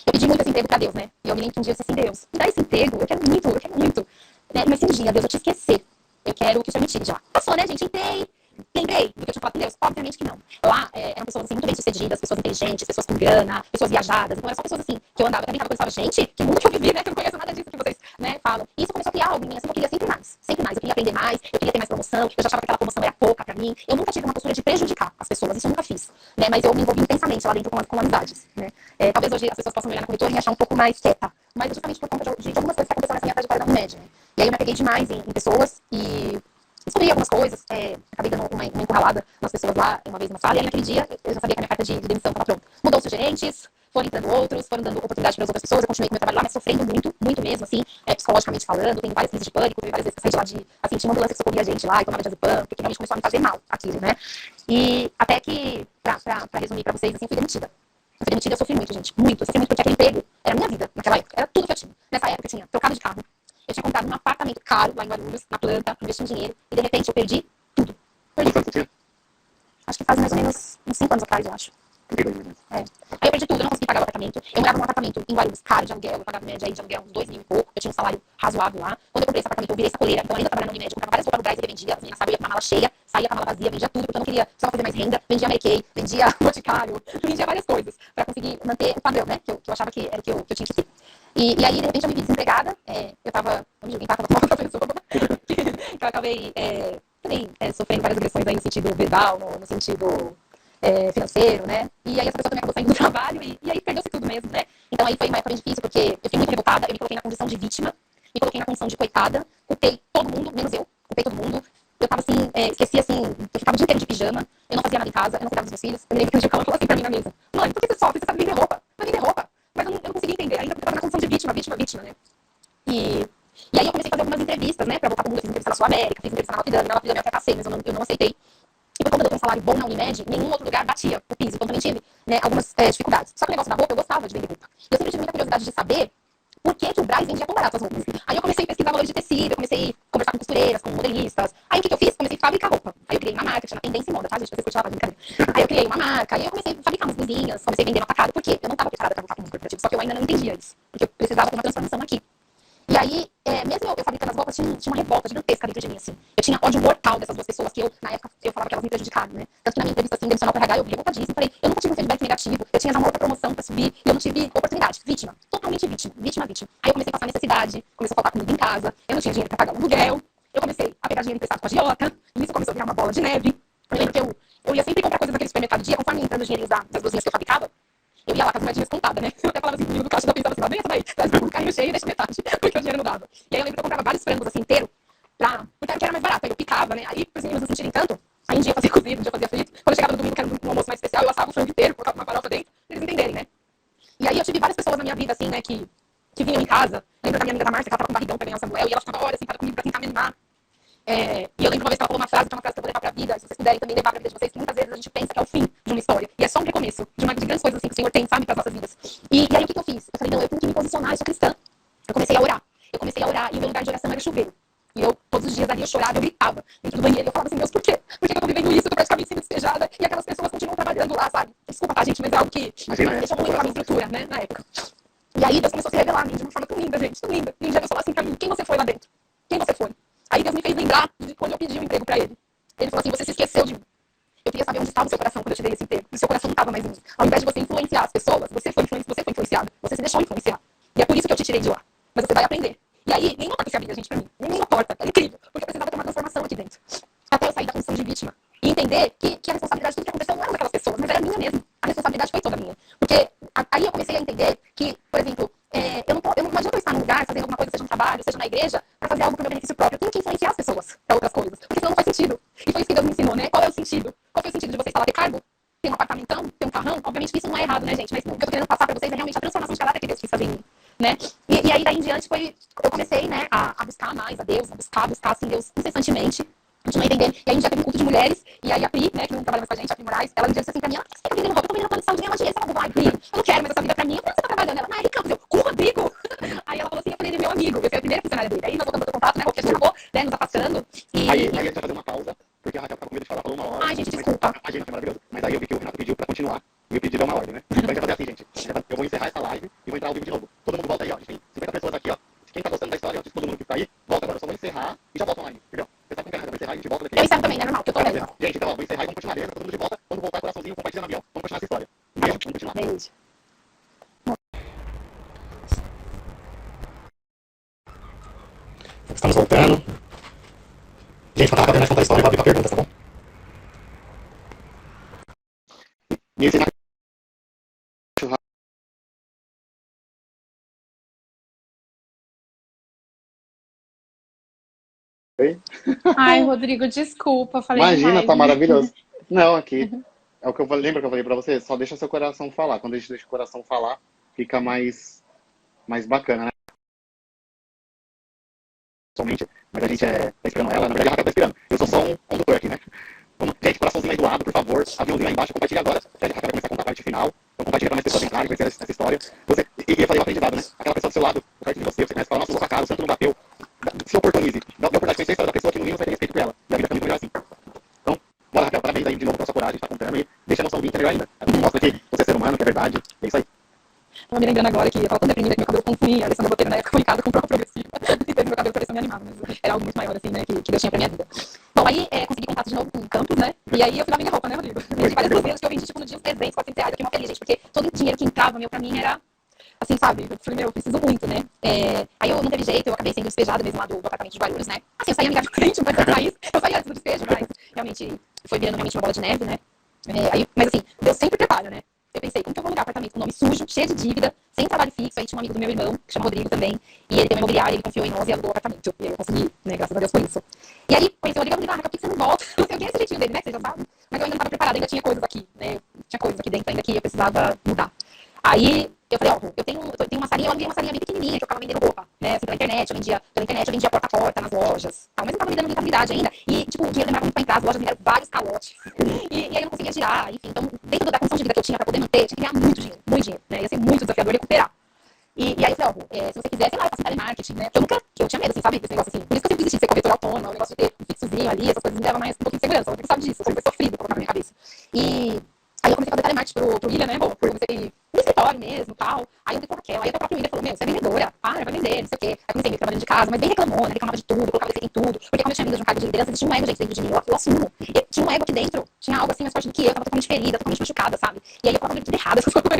Eu pedi muito esse emprego pra Deus, né? E eu me lembro que um dia eu disse assim, Deus, me dá esse emprego, eu quero muito, eu quero muito. Né? Mas se um dia, Deus, eu te esquecer, eu quero que o Senhor me tire de lá. Passou, né, gente? Entrei, lembrei do que eu tinha falado com Deus? Obviamente que não. Lá eram pessoas assim, muito bem sucedidas, pessoas inteligentes, pessoas com grana, pessoas viajadas. Então eram só pessoas assim, que eu andava, eu pensava, gente, que mundo que eu vivi, né? Que eu não conheço nada disso que vocês, né, falam. E isso começou a criar algo em mim, assim, eu queria sempre mais, sempre mais. Eu queria aprender mais, eu queria ter mais promoção, eu já achava que aquela promoção era pouca pra mim. Eu nunca tive uma postura de prejudicar as pessoas, isso eu nunca fiz, né? Mas eu me envolvi intensamente lá dentro com amizades, né? Talvez hoje as pessoas possam me olhar na corretora e me achar um pouco mais quieta, mas é justamente por conta de algumas coisas que aconteceram nessa minha trajetória da Unimed, né? E aí eu me apeguei demais em pessoas e descobri algumas coisas, acabei dando uma encurralada nas pessoas lá uma vez na sala, e aí naquele dia eu já sabia que a minha carta de demissão estava pronta. Mudou os gerentes, foram entrando outros, foram dando oportunidade para as outras pessoas, eu continuei com o meu trabalho lá, mas sofrendo muito, muito mesmo, assim, psicologicamente falando, tem várias crises de pânico, teve várias vezes que eu saí de lá de, assim, tinha uma ambulância que socorria a gente lá, e tomava diazepam, porque realmente começou a me fazer mal aquilo, né? E até que, pra resumir pra vocês, assim, eu fui demitida. Eu fui demitida, eu sofri muito, gente, muito, eu sofri muito, porque aquele emprego era a minha vida naquela época, era tudo que eu tinha. Nessa época eu tinha trocado de carro, eu tinha comprado um apartamento caro lá em Guarulhos, na planta, investindo dinheiro, e de repente eu perdi tudo. Perdi tudo. Acho que faz mais ou menos uns 5 anos atrás, eu acho. Aí eu perdi tudo, eu não consegui pagar o apartamento. Eu morava num apartamento em Guarulhos, caro de aluguel, eu pagava média aí de aluguel uns 2 mil e pouco. Eu tinha um salário razoável lá. Quando eu comprei esse apartamento, eu virei sacoleira. Então, além de eu trabalhar na Unimed, eu comprava várias roupas legais e revendia. As meninas sabiam, eu ia com uma mala cheia, saía com a mala vazia, vendia tudo, porque eu não queria só fazer mais renda. Vendia Mary Kay, vendia Boticário, vendia várias coisas, pra conseguir manter o padrão, né? Que eu achava que era o que eu tinha que ter. E aí, de repente, eu me vi desempregada. Eu tava, não me julguem, tá? Tava com outra pessoa. Que eu acabei também sofrendo várias agressões aí no sentido verbal, no sentido financeiro, né? E aí essa pessoa também acabou saindo do trabalho e aí perdeu-se tudo mesmo, né? Então aí foi uma época bem difícil, porque eu fiquei muito revoltada, eu me coloquei na condição de vítima, me coloquei na condição de coitada, culpei todo mundo, menos eu, culpei todo mundo. Eu tava assim, esqueci assim, eu ficava o dia inteiro de pijama, eu não fazia nada em casa, eu não cuidava dos meus filhos. Eu me lembro que um dia ela falou assim pra mim na mesa: mãe, por que você sofre? Você sabe vender roupa? Vai vender roupa. Mas eu não conseguia entender, ainda porque eu tava na condição de vítima, né? E, e aí eu comecei a fazer algumas entrevistas, né, pra voltar pro mundo. Eu fiz entrevista na Sul América, fiz entrevista na Nova Dama, eu até passei, mas eu não aceitei. E por conta de eu ter um salário bom na Unimed, nenhum outro lugar batia o piso. Então também tive, né, algumas dificuldades. Só que o negócio da roupa, eu gostava de vender roupa. Eu sempre tive muita curiosidade de saber por que o Brás vendia tão barato as roupas. Aí eu comecei a pesquisar valores de tecido, eu comecei a conversar com costureiras, com modelistas. Aí o que eu fiz? Comecei a fabricar roupa. Aí eu criei uma marca, chama Tendência em Moda, tá, gente? Vocês curtiram a brincadeira. Aí eu criei uma marca, aí eu comecei a fabricar umas blusinhas, comecei a vender no atacado. Por quê? Eu não estava preparada para voltar para o mundo corporativo, só que eu ainda não entendia isso. Porque eu precisava ter uma transformação aqui. E aí, mesmo eu fabricando as roupas, tinha uma revolta gigantesca tóxica dentro de mim, assim. Eu tinha ódio mortal dessas duas pessoas que eu, na época, eu falava que elas me prejudicaram, né? Tanto que na minha entrevista, assim, demissional pro RH, eu vi revoltadíssima. Falei, eu nunca tive um feedback negativo, eu tinha já uma outra promoção pra subir e eu não tive oportunidade. Vítima. Totalmente vítima. Vítima, vítima. Aí eu comecei a passar necessidade, começou a faltar comida em casa, eu não tinha dinheiro pra pagar o aluguel, eu comecei a pegar dinheiro emprestado com a agiota, e isso começou a virar uma bola de neve. Eu lembro que eu ia sempre comprar coisas naquele supermercado dia, conforme entrando os dinheirinhos das blusinhas que eu fabricava, eu ia lá com as moedinhas contadas, né? Eu até falava assim pro menino do caixa, já pensava assim, lá vem essa daí, traz um carrinho cheio e deixa metade, porque o dinheiro não dava. E aí eu lembro que eu comprava vários frangos assim, inteiro, porque era mais barato, aí eu picava, né? Aí, pros meninos não sentirem tanto, aí um dia eu fazia cozido, um dia eu fazia frito. Quando eu chegava no domingo, que era um almoço mais especial, eu assava o frango inteiro, colocava uma farofa dentro, pra eles entenderem, né? E aí eu tive várias pessoas na minha vida, assim, né, que vinham em casa. Lembro da minha amiga da Márcia, que ela tava com barrigão pra ganhar o Samuel, e ela ficava horas sentada comigo pra tentar me animar. E eu lembro uma vez que ela falou uma frase, que é uma frase que eu vou levar pra vida, se vocês puderem também levar pra vida de vocês, que muitas vezes a gente pensa que é o fim de uma história. E é só um recomeço de grandes coisas assim que o Senhor tem, sabe, pras nossas vidas. E aí o que eu fiz? Eu falei, não, eu tenho que me posicionar, eu sou cristã. Eu comecei a orar. E o meu lugar de oração era o chuveiro. E eu, todos os dias ali, eu chorava, eu gritava dentro do banheiro. E eu falava assim, Deus, por quê? Por que eu tô vivendo isso? Eu tô praticamente sendo despejada. E aquelas pessoas continuam trabalhando lá, sabe? Desculpa, tá, gente, mas é algo que deixou muito a minha estrutura, né, na época. E aí Deus começou a se revelar a mim de uma forma tão linda, gente, tão linda. E um dia Deus falou assim pra mim, quem você foi lá dentro? Quem você foi? Aí Deus me fez lembrar de quando eu pedi um emprego pra ele. Ele falou assim, você se esqueceu de mim. Eu queria saber onde estava o seu coração quando eu te dei esse emprego. E o seu coração não estava mais em mim. Ao invés de você influenciar as pessoas, você foi influenciada. Você se deixou influenciar. E é por isso que eu te tirei de lá. Mas você vai aprender. E aí, nenhuma porta se abria, gente, pra mim. Nenhuma porta. Era incrível. Porque eu precisava ter uma transformação aqui dentro. Até eu sair da condição de vítima. E entender que a responsabilidade de tudo que aconteceu não era daquelas pessoas, mas era minha mesmo. A responsabilidade foi toda minha. Porque aí eu comecei a entender que, por exemplo, não adianta eu estar num lugar, fazendo alguma coisa, seja no trabalho, seja na igreja, pra fazer algo pro meu benefício próprio. Eu tenho que influenciar as pessoas pra outras coisas. Porque senão não faz sentido. E foi isso que Deus me ensinou, né? Qual é o sentido? Qual foi o sentido de você falar ter cargo? Ter um apartamentão? Ter um carrão? Obviamente que isso não é errado, né, gente? Mas o que eu tô querendo passar pra vocês é realmente a transformação de caráter que Deus quis fazer em mim, né? E aí, daí em diante, eu comecei, né, a buscar mais a Deus, a buscar, assim, Deus incessantemente. Continuei entendendo. E aí um dia teve um culto de mulheres, e aí a Pri, né, que não trabalha mais com a gente, a Pri Moraes, ela me disse assim pra mim, você tá vendendo roupa, eu tô vendendo condição de ganhar dinheiro, você vai, Pri, eu não quero mais essa vida pra mim, como você tá trabalhando? Ela, Mari Campos, eu, com o Rodrigo. Aí ela falou assim, eu falei, ele é meu amigo, eu fui a primeira funcionária dele. Aí nós voltamos a ter contato, né, porque a gente acabou, né, nos afastando. Aí a gente vai fazer uma pausa, porque a Raquel tá com medo de falar, falou uma hora. Ai, gente, desculpa. A gente é maravilhoso. Mas aí eu vi que o Renato pediu pra continuar, e o pedido é uma ordem, né? Então a gente vai fazer assim, gente. Eu vou encerrar essa live e vou entrar ao vivo de novo. Todo mundo volta aí, ó. A gente tem 50 pessoas aqui, ó. Quem tá gostando da história, ó, todo mundo que tá aí, volta agora. Eu só vou encerrar e já volto online, entendeu? Você tá com cara, eu vou encerrar e a gente volta daqui. Eu encerro também, né, normal, que eu tô vendo. Gente, então, ó, vou encerrar e vamos continuar vendo, todo mundo de volta. Quando voltar, coraçãozinho, compartilha no avião. Vamos continuar essa história. Beijo, vamos continuar. Beijo. Estamos voltando. Gente, quando tava acabando de contar a história, eu vou abrir pra perguntas, tá bom? E esse Ai, Rodrigo, desculpa, falei Imagina, demais. tá maravilhoso. Não, aqui. É o que lembra que eu falei pra você? Só deixa seu coração falar. Quando a gente deixa o coração falar, fica mais bacana, né? Somente, mas a gente tá esperando ela. Na verdade, a Raquel tá esperando. Eu sou só um condutor aqui, né? Vamos, gente, coraçãozinho aí do lado, por favor. Aviãozinho lá embaixo, compartilha agora. A Raquel vai começar a contar a parte final. Então compartilha pra mais pessoas entrarem, conhecer essa história. E eu falei o aprendizado, né? Aquela pessoa do seu lado, perto de você começa a falar, nossa, sua casa, o santo não bateu. Se oportunize. Dá a oportunidade de conhecer a história da pessoa que no mínimo vai ter respeito por ela. E a vida fica muito melhor assim. Então, bora, Raquel, parabéns aí de novo pela sua coragem, tá contando aí. Deixa a noção vir, que é melhor ainda. Mostra que você é ser humano, que é verdade. É isso aí. Tava me lembrando agora que eu tava tão deprimida que meu cabelo consumia. A Alessandra Botelho na época foi em casa, comprou uma progressiva. E fez meu cabelo parecer me animado, mas era algo muito maior, assim, né, que Deus tinha pra minha vida. Bom, aí consegui contato de novo com o Campos, né? E aí eu fui lá vender roupa, né, Rodrigo? Vendi várias bluseiras que eu vendi, tipo, no dia uns 300, 400 reais. Eu fiquei mó feliz, gente, porque todo o dinheiro que entrava, meu, pra mim era, assim, sabe? Eu falei, meu, eu preciso muito, né? Aí eu não teve jeito, eu acabei sendo despejada mesmo lá do apartamento de Guarulhos, né? Assim, eu saí amigavelmente, mas eu saí antes do despejo, mas realmente foi virando realmente uma bola de neve, né? Mas assim, Deus sempre prepara, né? Eu pensei, como que eu vou alugar apartamento com nome sujo, cheio de dívida, sem trabalho fixo? Aí tinha um amigo do meu irmão, que chama Rodrigo também, e ele tem uma imobiliária, ele confiou em nós e alugou o apartamento. E aí eu consegui, né, graças a Deus por isso. E aí, conheci o Rodrigo, eu falei, por que você não volta? Não sei o que é esse jeitinho dele, né, que você já sabe. Mas eu ainda não estava preparada, ainda tinha coisas aqui, né, tinha coisas aqui dentro ainda que eu precisava mudar. Aí, eu falei, ó, eu tenho uma salinha, eu aluguei uma salinha bem pequenininha, que eu ficava vendendo roupa, né, assim, pela internet, eu vendia porta a porta nas lojas, tal, mas eu tava me dando rentabilidade ainda. E, tipo, o dinheiro demorava muito pra entrar, as lojas me deram vários calotes. E aí eu não conseguia girar, enfim, então, dentro da condição de vida que eu tinha pra poder manter, eu tinha que ganhar muito dinheiro, né, ia ser muito desafiador recuperar. E aí eu falei, ó, se você quiser, sei lá, eu faço telemarketing, né, porque eu tinha medo, assim, sabe, desse negócio assim, por isso que eu sempre desisti de ser corretora autônoma, o negócio de ter um fixozinho ali, essas coisas me davam mais um pouquinho de segurança, você sabe disso, foi sofrido colocar na minha cabeça. E aí eu comecei a fazer telemarketing pro William, né, bom, eu comecei no escritório mesmo, tal, aí eu vi com a Raquel. Aí a própria William falou, meu, você é vendedora. Ah, vai vender, não sei o quê. Aí comecei a ver trabalhando de casa, mas bem reclamona, reclamava de tudo, colocava defeito em tudo. Porque como eu tinha vindo de um cargo de liderança, existia um ego, gente, dentro de mim. Eu assumo. E tinha um ego aqui dentro, tinha algo assim mais forte do que eu, tava totalmente ferida, totalmente machucada, sabe? E aí eu falava tudo errado, essas coisas.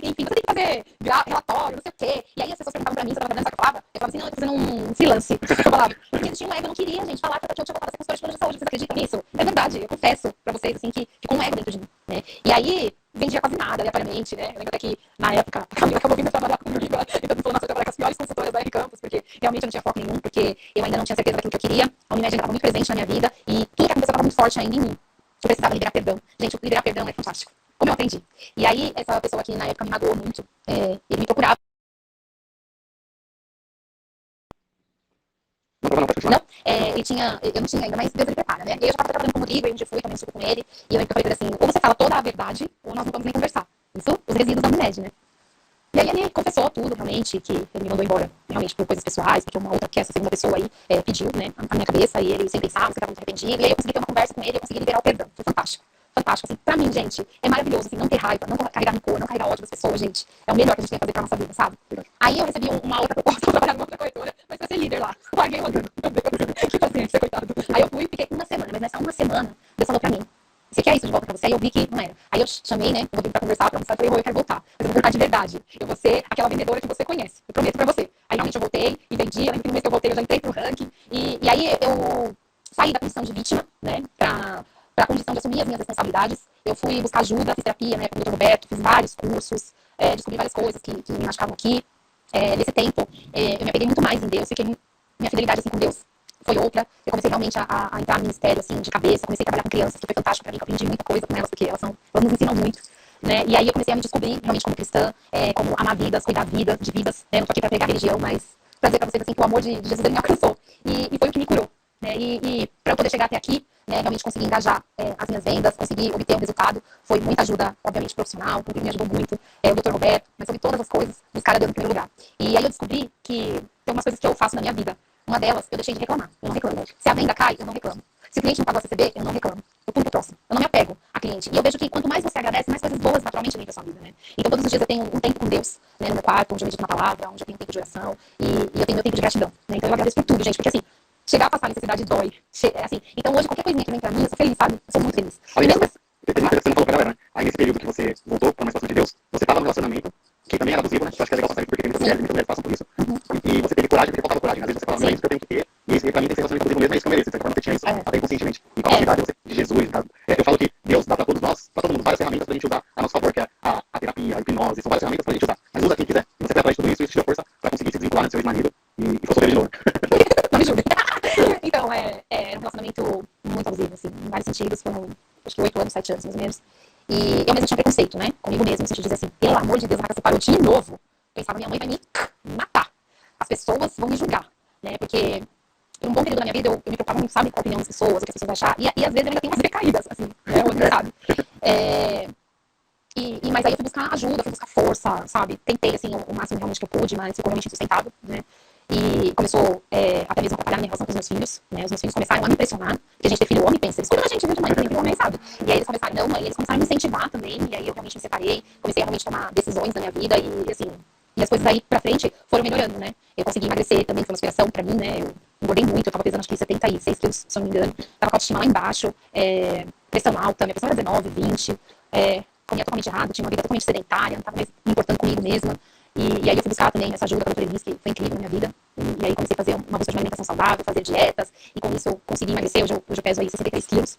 Enfim, você tem que fazer relatório, não sei o quê. E aí as pessoas perguntavam pra mim se eu tava fazendo essa palavra. Eu falava assim, não, eu tô fazendo um freelance. Eu falava, porque existia um ego, eu não queria, gente, falar que eu tinha voltado a ser consultora de plano de saúde. Vocês acreditam nisso? É verdade, eu confesso pra vocês, assim, que ficou um ego dentro de mim, né? E aí, vendia quase nada, aleatoriamente, né? Eu lembro até que, na época, a Camila acabou vindo trabalhar comigo, então me falou, nossa, eu trabalhar com as piores consultoras da R-Campus, porque realmente eu não tinha foco nenhum, porque eu ainda não tinha certeza daquilo que eu queria, a Unimed estava muito presente na minha vida, e tudo que aconteceu estava muito forte ainda em mim. Eu precisava liberar perdão. Gente, o liberar perdão é fantástico. Como eu aprendi. E aí, essa pessoa aqui, na época, me magoou muito, ele me procurava. Não, eu não tinha ainda, mas Deus ele prepara, né? E aí eu já estava trabalhando com o Rodrigo, e um dia fui, também super com ele, e eu lembro que eu falei assim, ou você fala toda a verdade, ou nós não vamos nem conversar. Isso, os resíduos da Unimed, né? E aí ele confessou tudo, realmente, que ele me mandou embora, realmente, por coisas pessoais, porque uma outra, que essa segunda pessoa aí, pediu, né, a minha cabeça, e ele sem pensar, você estava muito arrependido, e aí eu consegui ter uma conversa com ele, eu consegui liberar o perdão. Foi fantástico. Fantástico, assim, pra mim, gente, é maravilhoso, assim, não ter raiva, não carregar rancor, não carregar ódio das pessoas, gente, é o melhor que a gente tem que fazer pra nossa vida, sabe? Aí eu recebi uma outra proposta pra trabalhar numa outra corretora, mas pra ser líder lá, larguei o ano, que paciência, coitado. Aí eu fui e fiquei uma semana, mas nessa uma semana, Deus falou pra mim, você quer isso de volta pra você? Aí eu vi que não era. Aí eu chamei, né, eu vou pra conversar, pra mostrar, eu falei, eu quero voltar, mas eu vou voltar de verdade, eu vou ser aquela vendedora que você conhece, eu prometo pra você. Aí realmente eu voltei e vendi, eu lembro que no mês que eu voltei eu já entrei pro ranking, e aí eu saí da condição de vítima, né, pra condição de assumir as minhas responsabilidades. Eu fui buscar ajuda, fiz terapia, né, com o Dr. Roberto, fiz vários cursos, descobri várias coisas que me machucavam aqui. Nesse tempo, eu me apeguei muito mais em Deus, fiquei, minha fidelidade assim, com Deus foi outra. Eu comecei realmente a entrar no ministério assim, de cabeça, comecei a trabalhar com crianças, que foi fantástico pra mim, que eu aprendi muita coisa com elas, porque elas nos ensinam muito. Né? E aí eu comecei a me descobrir realmente como cristã, como amar vidas, cuidar vidas, de vidas. Né? Não tô aqui pra pregar religião, mas pra dizer pra vocês assim, que o amor de Jesus ele me alcançou. E foi o que me curou. Né? E para eu poder chegar até aqui, né, realmente conseguir engajar as minhas vendas, conseguir obter um resultado, foi muita ajuda, obviamente, profissional, porque me ajudou muito, o Dr. Roberto, mas sobre todas as coisas, buscar a Deus em primeiro lugar. E aí eu descobri que tem umas coisas que eu faço na minha vida. Uma delas, eu deixei de reclamar, eu não reclamo. Se a venda cai, eu não reclamo. Se o cliente não pagou a CCB, eu não reclamo. Eu pulo pro próximo. Eu não me apego a cliente. E eu vejo que quanto mais você agradece, mais coisas boas naturalmente vêm pra sua vida, né? Então todos os dias eu tenho um tempo com Deus, né, no meu quarto, onde eu medito na palavra, onde eu tenho um tempo de oração, e eu tenho meu tempo de gratidão, né? Então eu agradeço por tudo, gente, porque assim, chegar a passar necessidade dói. Assim, então hoje qualquer coisinha que vem pra mim, eu sou feliz, sabe? Eu sou muito feliz. Além disso, você não falou pra galera, né? Aí nesse período que você voltou pra mais próximo de Deus, você tava num relacionamento que também era abusivo, né? Eu acho que é legal passar isso porque tem muitas mulheres passam por isso. E você teve coragem, porque faltava coragem. Às vezes você falava, não é isso que eu tenho que ter. E isso pra mim tem que ser relacionamento comigo mesmo, é isso que eu mereço. Você não tinha isso até inconscientemente. E com a autoridade de Jesus, tá? Eu falo que Deus dá pra todos nós, pra todo mundo, várias ferramentas pra gente usar a nosso favor, que é a terapia, a hipnose, são várias ferramentas pra gente usar. Mas usa quem quiser. E você vai atrás de tudo isso, isso te dá força pra conseguir se desvincular do seu ex-marido e for solteiro de novo. Não me julgue. Então, é um relacionamento muito abusivo, assim, em vários sentidos, foram, acho que 8 anos, 7 anos, mais ou menos. E eu mesmo tinha preconceito, né, comigo mesmo, no sentido de dizer assim, pelo amor de Deus, a Raquel separou de novo. Pensava, minha mãe vai me matar. As pessoas vão me julgar, né, porque por um bom período da minha vida eu me preocupava muito, sabe, com a opinião das pessoas, o que as pessoas vão achar, e às vezes eu ainda tenho umas recaídas, assim, né, você sabe. Mas aí eu fui buscar ajuda, fui buscar força, sabe, tentei, assim, o máximo realmente que eu pude, mas ficou realmente insustentável, né. E começou até mesmo a atrapalhar a minha relação com os meus filhos, né? Os meus filhos começaram a me impressionar, porque a gente ter filho homem, pensa, eles cuidam da gente muito mais, tem filho homem, sabe? E aí eles começaram, não, mãe, eles começaram a me incentivar também, e aí eu realmente me separei, comecei a realmente tomar decisões na minha vida, e assim, e as coisas daí pra frente foram melhorando, né? Eu consegui emagrecer também, foi uma inspiração pra mim, né? Eu engordei muito, eu tava pesando acho que 76 quilos, se eu não me engano, tava com a autoestima lá embaixo, pressão alta, minha pressão era 19, 20, comia totalmente errado, tinha uma vida totalmente sedentária, não tava mais me importando comigo mesma. E aí eu fui buscar também essa ajuda da doutora Elis, que foi incrível na minha vida. E aí comecei a fazer uma busca de uma alimentação saudável, fazer dietas. E com isso eu consegui emagrecer. Hoje eu peso aí 63 quilos.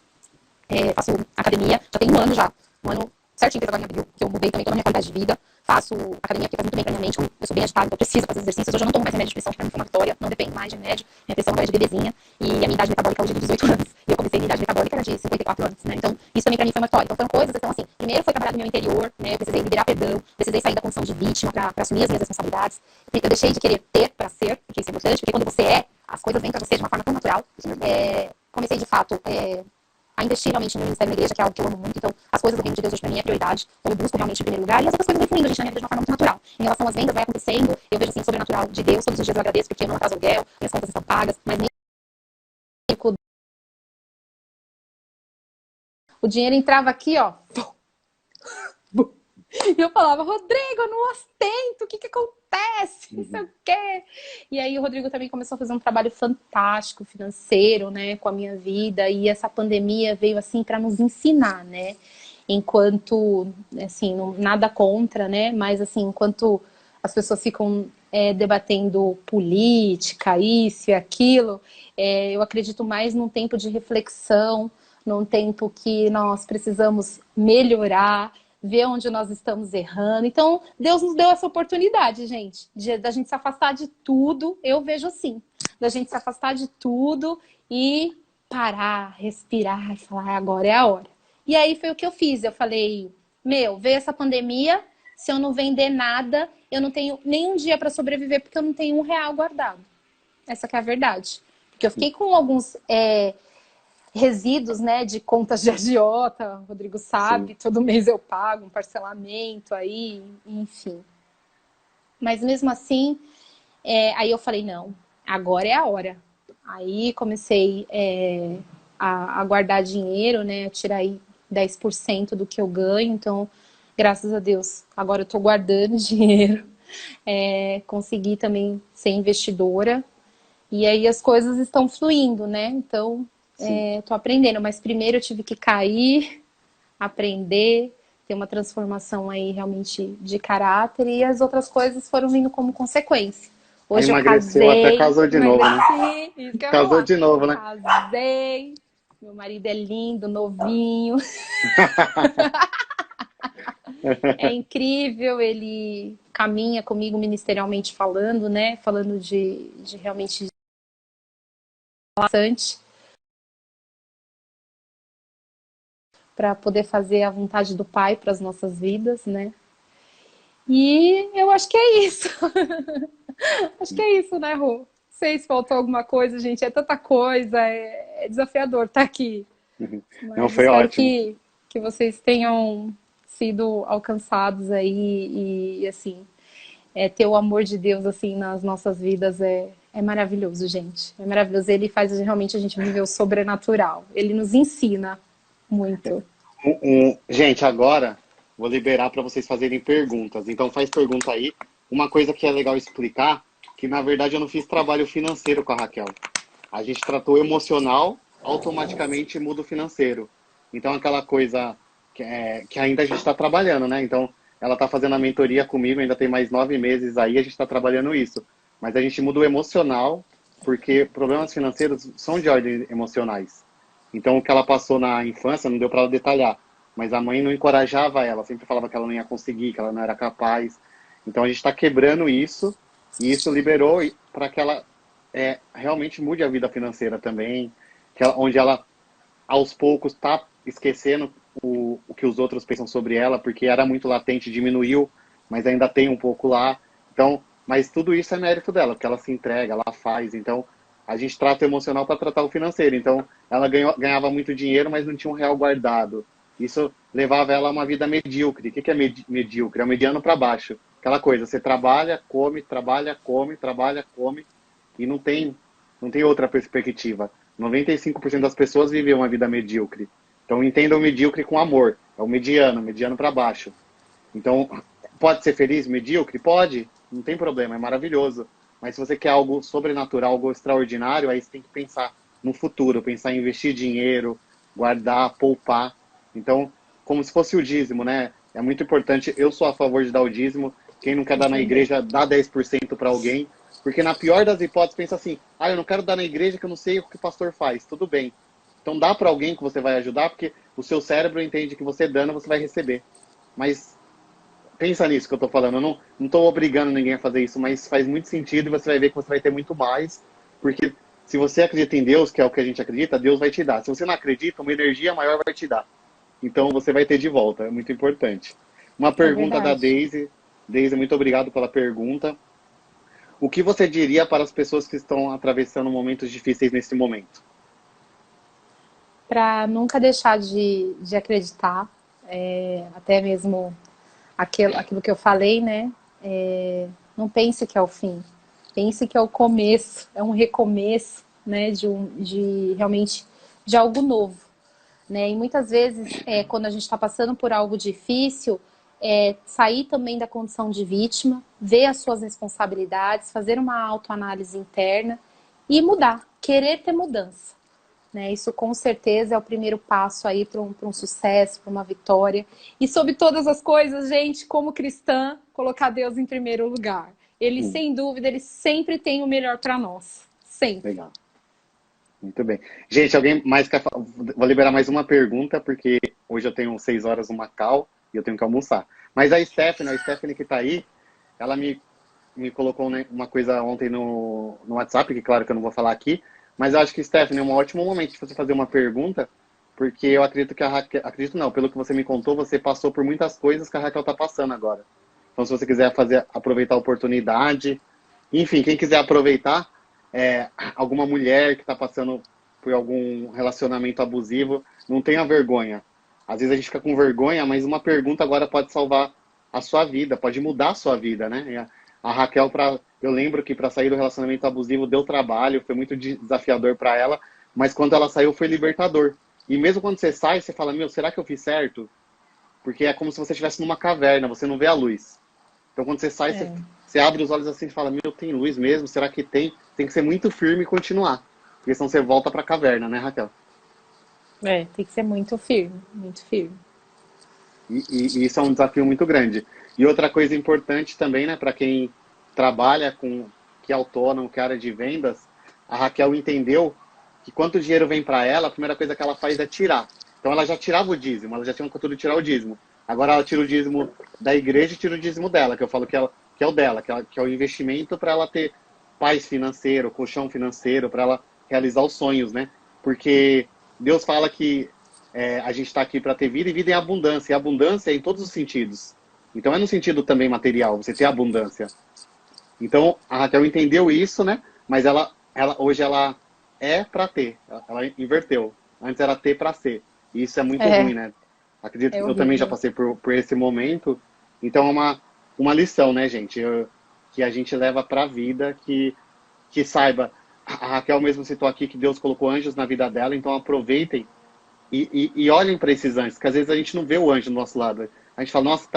Faço academia. Já tem um ano já. Um ano certinho que agora em abril. Que eu mudei também toda a minha qualidade de vida. Faço academia porque faz muito bem pra minha mente. Eu sou bem agitada, então eu preciso fazer exercícios. Hoje eu não tomo mais remédio de pressão, que pra mim foi uma vitória. Não dependo mais de remédio. Minha pressão agora é de bebezinha. E a minha idade metabólica hoje é de 18 anos. E eu comecei a minha idade metabólica era de 54 anos, né? Então isso também pra mim foi uma vitória. Então foram coisas, então assim, primeiro foi trabalhar no meu interior, né? Eu precisei liberar perdão, precisei sair da condição de vítima pra assumir as minhas responsabilidades. Eu deixei de querer ter pra ser, porque isso é importante, porque quando você as coisas vêm pra você de uma forma tão natural. Comecei de fato a investir realmente no ministério da igreja, que é algo que eu amo muito. Então, as coisas do reino de Deus hoje pra mim é prioridade. Então, eu busco realmente em primeiro lugar. E as outras coisas vão fluindo, gente, na minha vida de uma forma muito natural. Em relação às vendas, vai acontecendo. Eu vejo, assim, sobrenatural de Deus. Todos os dias eu agradeço, porque eu não atraso aluguel, minhas contas estão pagas. Mas nem o dinheiro entrava aqui, ó. E eu falava, Rodrigo, eu não ostento, o que que acontece? Não sei o quê. E aí o Rodrigo também começou a fazer um trabalho fantástico, financeiro, né, com a minha vida. E essa pandemia veio, assim, para nos ensinar, né? Enquanto, assim, nada contra, né? Mas, assim, enquanto as pessoas ficam debatendo política, isso e aquilo, eu acredito mais num tempo de reflexão, num tempo que nós precisamos melhorar, ver onde nós estamos errando. Então, Deus nos deu essa oportunidade, gente, da gente se afastar de tudo, eu vejo assim, da gente se afastar de tudo e parar, respirar e falar, agora é a hora. E aí foi o que eu fiz, eu falei, veio essa pandemia, se eu não vender nada, eu não tenho nenhum dia para sobreviver, porque eu não tenho R$ 1 guardado. Essa que é a verdade. Porque eu fiquei com alguns resíduos, né, de contas de agiota, o Rodrigo sabe, Sim. todo mês eu pago um parcelamento aí, enfim. Mas mesmo assim, aí eu falei, não, agora é a hora. Aí comecei a guardar dinheiro, né, a tirar aí 10% do que eu ganho, então, graças a Deus, agora eu tô guardando dinheiro. Consegui também ser investidora, e aí as coisas estão fluindo, né? Então, Sim. tô aprendendo, mas primeiro eu tive que cair, aprender, ter uma transformação aí realmente de caráter, e as outras coisas foram vindo como consequência. Aí Hoje eu emagreceu, até casei, casou de novo, né? emagreci, isso que eu ia Casou falar. de novo, né? Casei, meu marido é lindo, novinho, é incrível, ele caminha comigo ministerialmente falando, né? Falando de realmente bastante para poder fazer a vontade do Pai para as nossas vidas, né? E eu acho que é isso. Acho que é isso, né, Rô? Não sei se faltou alguma coisa, gente. É tanta coisa, é desafiador estar aqui. Não, Mas foi espero ótimo. que vocês tenham sido alcançados aí e assim, ter o amor de Deus assim nas nossas vidas é maravilhoso, gente. É maravilhoso. Ele faz realmente a gente viver o sobrenatural. Ele nos ensina muito. Gente, agora vou liberar para vocês fazerem perguntas. Então faz pergunta aí. Uma coisa que é legal explicar, que na verdade eu não fiz trabalho financeiro com a Raquel. A gente tratou o emocional, automaticamente muda o financeiro. Então aquela coisa que ainda a gente está trabalhando, né? Então ela está fazendo a mentoria comigo, ainda tem mais 9 meses aí, a gente está trabalhando isso. Mas a gente muda o emocional, porque problemas financeiros são de ordem emocionais. Então, o que ela passou na infância, não deu para ela detalhar. Mas a mãe não encorajava ela, sempre falava que ela não ia conseguir, que ela não era capaz. Então, a gente está quebrando isso, e isso liberou para que ela realmente mude a vida financeira também, onde ela, aos poucos, está esquecendo o que os outros pensam sobre ela, porque era muito latente, diminuiu, mas ainda tem um pouco lá. Então, mas tudo isso é mérito dela, porque ela se entrega, ela faz. Então, a gente trata o emocional para tratar o financeiro. Então, ela ganhava muito dinheiro, mas não tinha um real guardado. Isso levava ela a uma vida medíocre. O que é medíocre? É o mediano para baixo. Aquela coisa, você trabalha, come, trabalha, come, trabalha, come, e não tem outra perspectiva. 95% das pessoas vivem uma vida medíocre. Então, entenda o medíocre com amor. É o mediano para baixo. Então, pode ser feliz, medíocre? Pode, não tem problema, é maravilhoso. Mas se você quer algo sobrenatural, algo extraordinário, aí você tem que pensar no futuro, pensar em investir dinheiro, guardar, poupar. Então, como se fosse o dízimo, né? É muito importante. Eu sou a favor de dar o dízimo. Quem não quer Eu dar na também. igreja, dá 10% para alguém. Porque na pior das hipóteses, pensa assim, eu não quero dar na igreja que eu não sei o que o pastor faz. Tudo bem. Então dá para alguém que você vai ajudar, porque o seu cérebro entende que você dando, você vai receber. Mas pensa nisso que eu estou falando. Eu não estou obrigando ninguém a fazer isso, mas faz muito sentido e você vai ver que você vai ter muito mais. Porque se você acredita em Deus, que é o que a gente acredita, Deus vai te dar. Se você não acredita, uma energia maior vai te dar. Então você vai ter de volta. É muito importante. Uma É pergunta da verdade. Daisy. Daisy, muito obrigado pela pergunta. O que você diria para as pessoas que estão atravessando momentos difíceis nesse momento? Para nunca deixar de acreditar, até mesmo aquilo que eu falei, né? Não pense que é o fim, pense que é o começo, é um recomeço, né? De realmente de algo novo, né? E muitas vezes, quando a gente está passando por algo difícil, sair também da condição de vítima, ver as suas responsabilidades, fazer uma autoanálise interna e mudar, querer ter mudança. Né? Isso com certeza é o primeiro passo aí para um sucesso, para uma vitória. E sobre todas as coisas, gente, como cristã, colocar Deus em primeiro lugar. Ele, sem dúvida, ele sempre tem o melhor para nós. Sempre. Legal. Muito bem. Gente, alguém mais quer falar? Vou liberar mais uma pergunta, porque hoje eu tenho 6 horas no Macau e eu tenho que almoçar. Mas a Stephanie que está aí, ela me colocou, né, uma coisa ontem no WhatsApp, que claro que eu não vou falar aqui, mas eu acho que, Stephanie, é um ótimo momento de você fazer uma pergunta, porque eu acredito que a Raquel, acredito não, pelo que você me contou, você passou por muitas coisas que a Raquel está passando agora. Então, se você quiser aproveitar a oportunidade, enfim, quem quiser aproveitar, alguma mulher que está passando por algum relacionamento abusivo, não tenha vergonha. Às vezes a gente fica com vergonha, mas uma pergunta agora pode salvar a sua vida, pode mudar a sua vida, né? E a Raquel, eu lembro que para sair do relacionamento abusivo deu trabalho, foi muito desafiador para ela, mas quando ela saiu foi libertador. E mesmo quando você sai, você fala, meu, será que eu fiz certo? Porque é como se você estivesse numa caverna, você não vê a luz. Então quando você sai, você abre os olhos assim e fala, meu, tem luz mesmo? Será que tem? Tem que ser muito firme e continuar. Porque senão você volta para a caverna, né, Raquel? Tem que ser muito firme, muito firme. E isso é um desafio muito grande. E outra coisa importante também, né, para quem trabalha que é autônomo, que é área de vendas, a Raquel entendeu que quanto dinheiro vem para ela, a primeira coisa que ela faz é tirar. Então ela já tirava o dízimo, ela já tinha um cultura de tirar o dízimo. Agora ela tira o dízimo da igreja e tira o dízimo dela, que eu falo que é o dela, que é o investimento para ela ter paz financeiro, colchão financeiro, para ela realizar os sonhos, né? Porque Deus fala que a gente está aqui para ter vida e vida em abundância. E abundância é em todos os sentidos. Então é no sentido também material, você ter abundância. Então a Raquel entendeu isso, né? Mas hoje ela é para ter. Ela inverteu. Antes era ter para ser. E isso é muito ruim, né? Acredito que eu também já passei por esse momento. Então é uma lição, né, gente? Que a gente leva para a vida, que saiba. A Raquel mesmo citou aqui que Deus colocou anjos na vida dela, então aproveitem e olhem para esses anjos, que às vezes a gente não vê o anjo do nosso lado. A gente fala, nossa,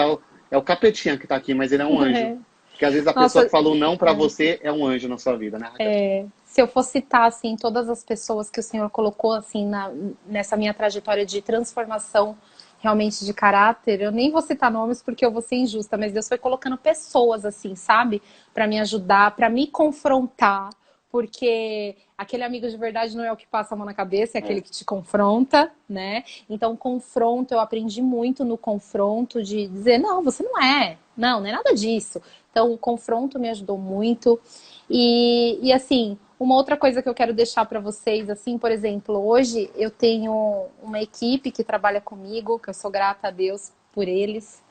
é o capetinha que está aqui, mas ele é um anjo. Porque às vezes a pessoa que falou não para você é um anjo na sua vida, né, Raquel? Se eu for citar, assim, todas as pessoas que o Senhor colocou, assim, nessa minha trajetória de transformação realmente de caráter, eu nem vou citar nomes porque eu vou ser injusta, mas Deus foi colocando pessoas, assim, sabe? Para me ajudar, para me confrontar, porque aquele amigo de verdade não é o que passa a mão na cabeça, é aquele que te confronta, né? Então, confronto, eu aprendi muito no confronto de dizer, não, você não é nada disso. Então, o confronto me ajudou muito. E assim, uma outra coisa que eu quero deixar para vocês, assim, por exemplo, hoje eu tenho uma equipe que trabalha comigo, que eu sou grata a Deus por eles.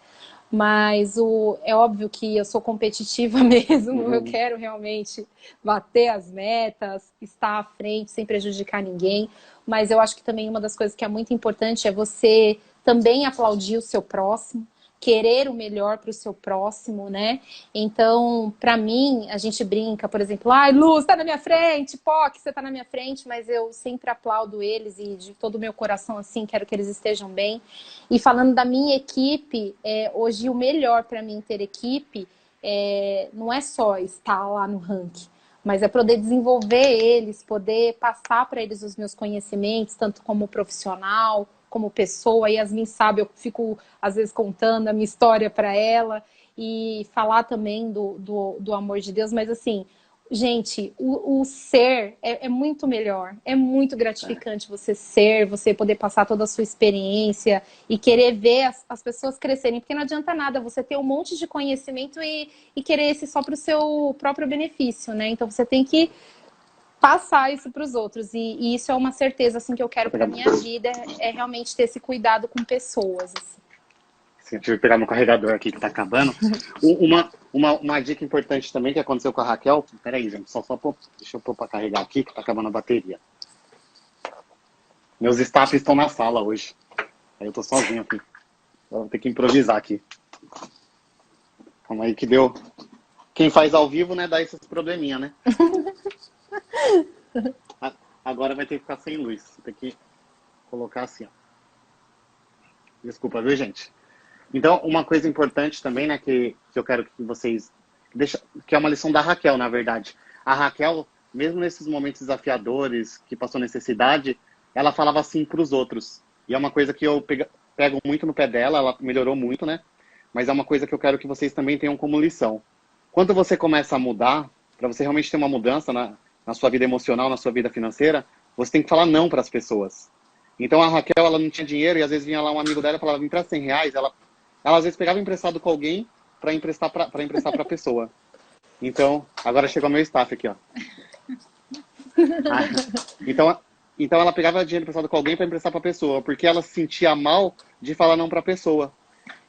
Mas é óbvio que eu sou competitiva mesmo, eu quero realmente bater as metas, estar à frente sem prejudicar ninguém. Mas eu acho que também uma das coisas que é muito importante é você também aplaudir o seu próximo, querer o melhor para o seu próximo, né? Então, para mim, a gente brinca, por exemplo, ai, Luz, tá na minha frente, Poc, você tá na minha frente, mas eu sempre aplaudo eles e de todo o meu coração, assim, quero que eles estejam bem. E falando da minha equipe, hoje o melhor para mim ter equipe não é só estar lá no ranking, mas é poder desenvolver eles, poder passar para eles os meus conhecimentos, tanto como profissional, como pessoa. A Yasmin sabe, eu fico às vezes contando a minha história para ela e falar também do amor de Deus, mas assim, gente, o ser é muito melhor, é muito gratificante você ser, você poder passar toda a sua experiência e querer ver as pessoas crescerem, porque não adianta nada você ter um monte de conhecimento e querer esse só para o seu próprio benefício, né? Então você tem que passar isso para os outros e isso é uma certeza assim que eu quero para minha vida, é realmente ter esse cuidado com pessoas. Assim. Deixa eu pegar meu carregador aqui que tá acabando. Uma dica importante também que aconteceu com a Raquel. Peraí, gente, deixa eu pôr para carregar aqui que tá acabando a bateria. Meus staffs estão na sala hoje. Aí eu tô sozinho aqui. Eu vou ter que improvisar aqui. Calma aí que deu. Quem faz ao vivo, né, dá esses probleminha, né? Agora vai ter que ficar sem luz. Vou ter que colocar assim, ó. Desculpa, viu, gente? Então, uma coisa importante também, né, que eu quero que vocês que é uma lição da Raquel, na verdade. A Raquel, mesmo nesses momentos desafiadores, que passou necessidade, ela falava assim para os outros. E é uma coisa que eu pego muito no pé dela, ela melhorou muito, né? Mas é uma coisa que eu quero que vocês também tenham como lição. Quando você começa a mudar, para você realmente ter uma mudança na sua vida emocional, na sua vida financeira, você tem que falar não para as pessoas. Então a Raquel, ela não tinha dinheiro e às vezes vinha lá um amigo dela e falava, me empresta 100 reais. Ela às vezes pegava emprestado com alguém para emprestar para a pessoa. Então, agora chegou o meu staff aqui, ó. Então ela pegava dinheiro emprestado com alguém para emprestar para a pessoa, porque ela se sentia mal de falar não para a pessoa.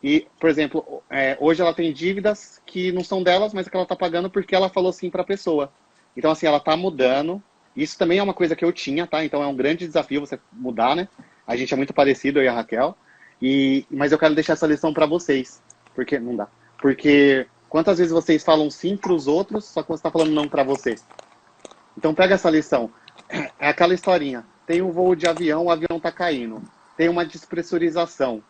E, por exemplo, hoje ela tem dívidas que não são delas, mas que ela está pagando porque ela falou sim para a pessoa. Então, assim, ela está mudando. Isso também é uma coisa que eu tinha, tá? Então é um grande desafio você mudar, né? A gente é muito parecido, eu e a Raquel. Mas eu quero deixar essa lição para vocês. Porque não dá. Porque quantas vezes vocês falam sim para os outros, só que você está falando não para você? Então pega essa lição. É aquela historinha. Tem um voo de avião, o avião está caindo. Tem uma despressurização.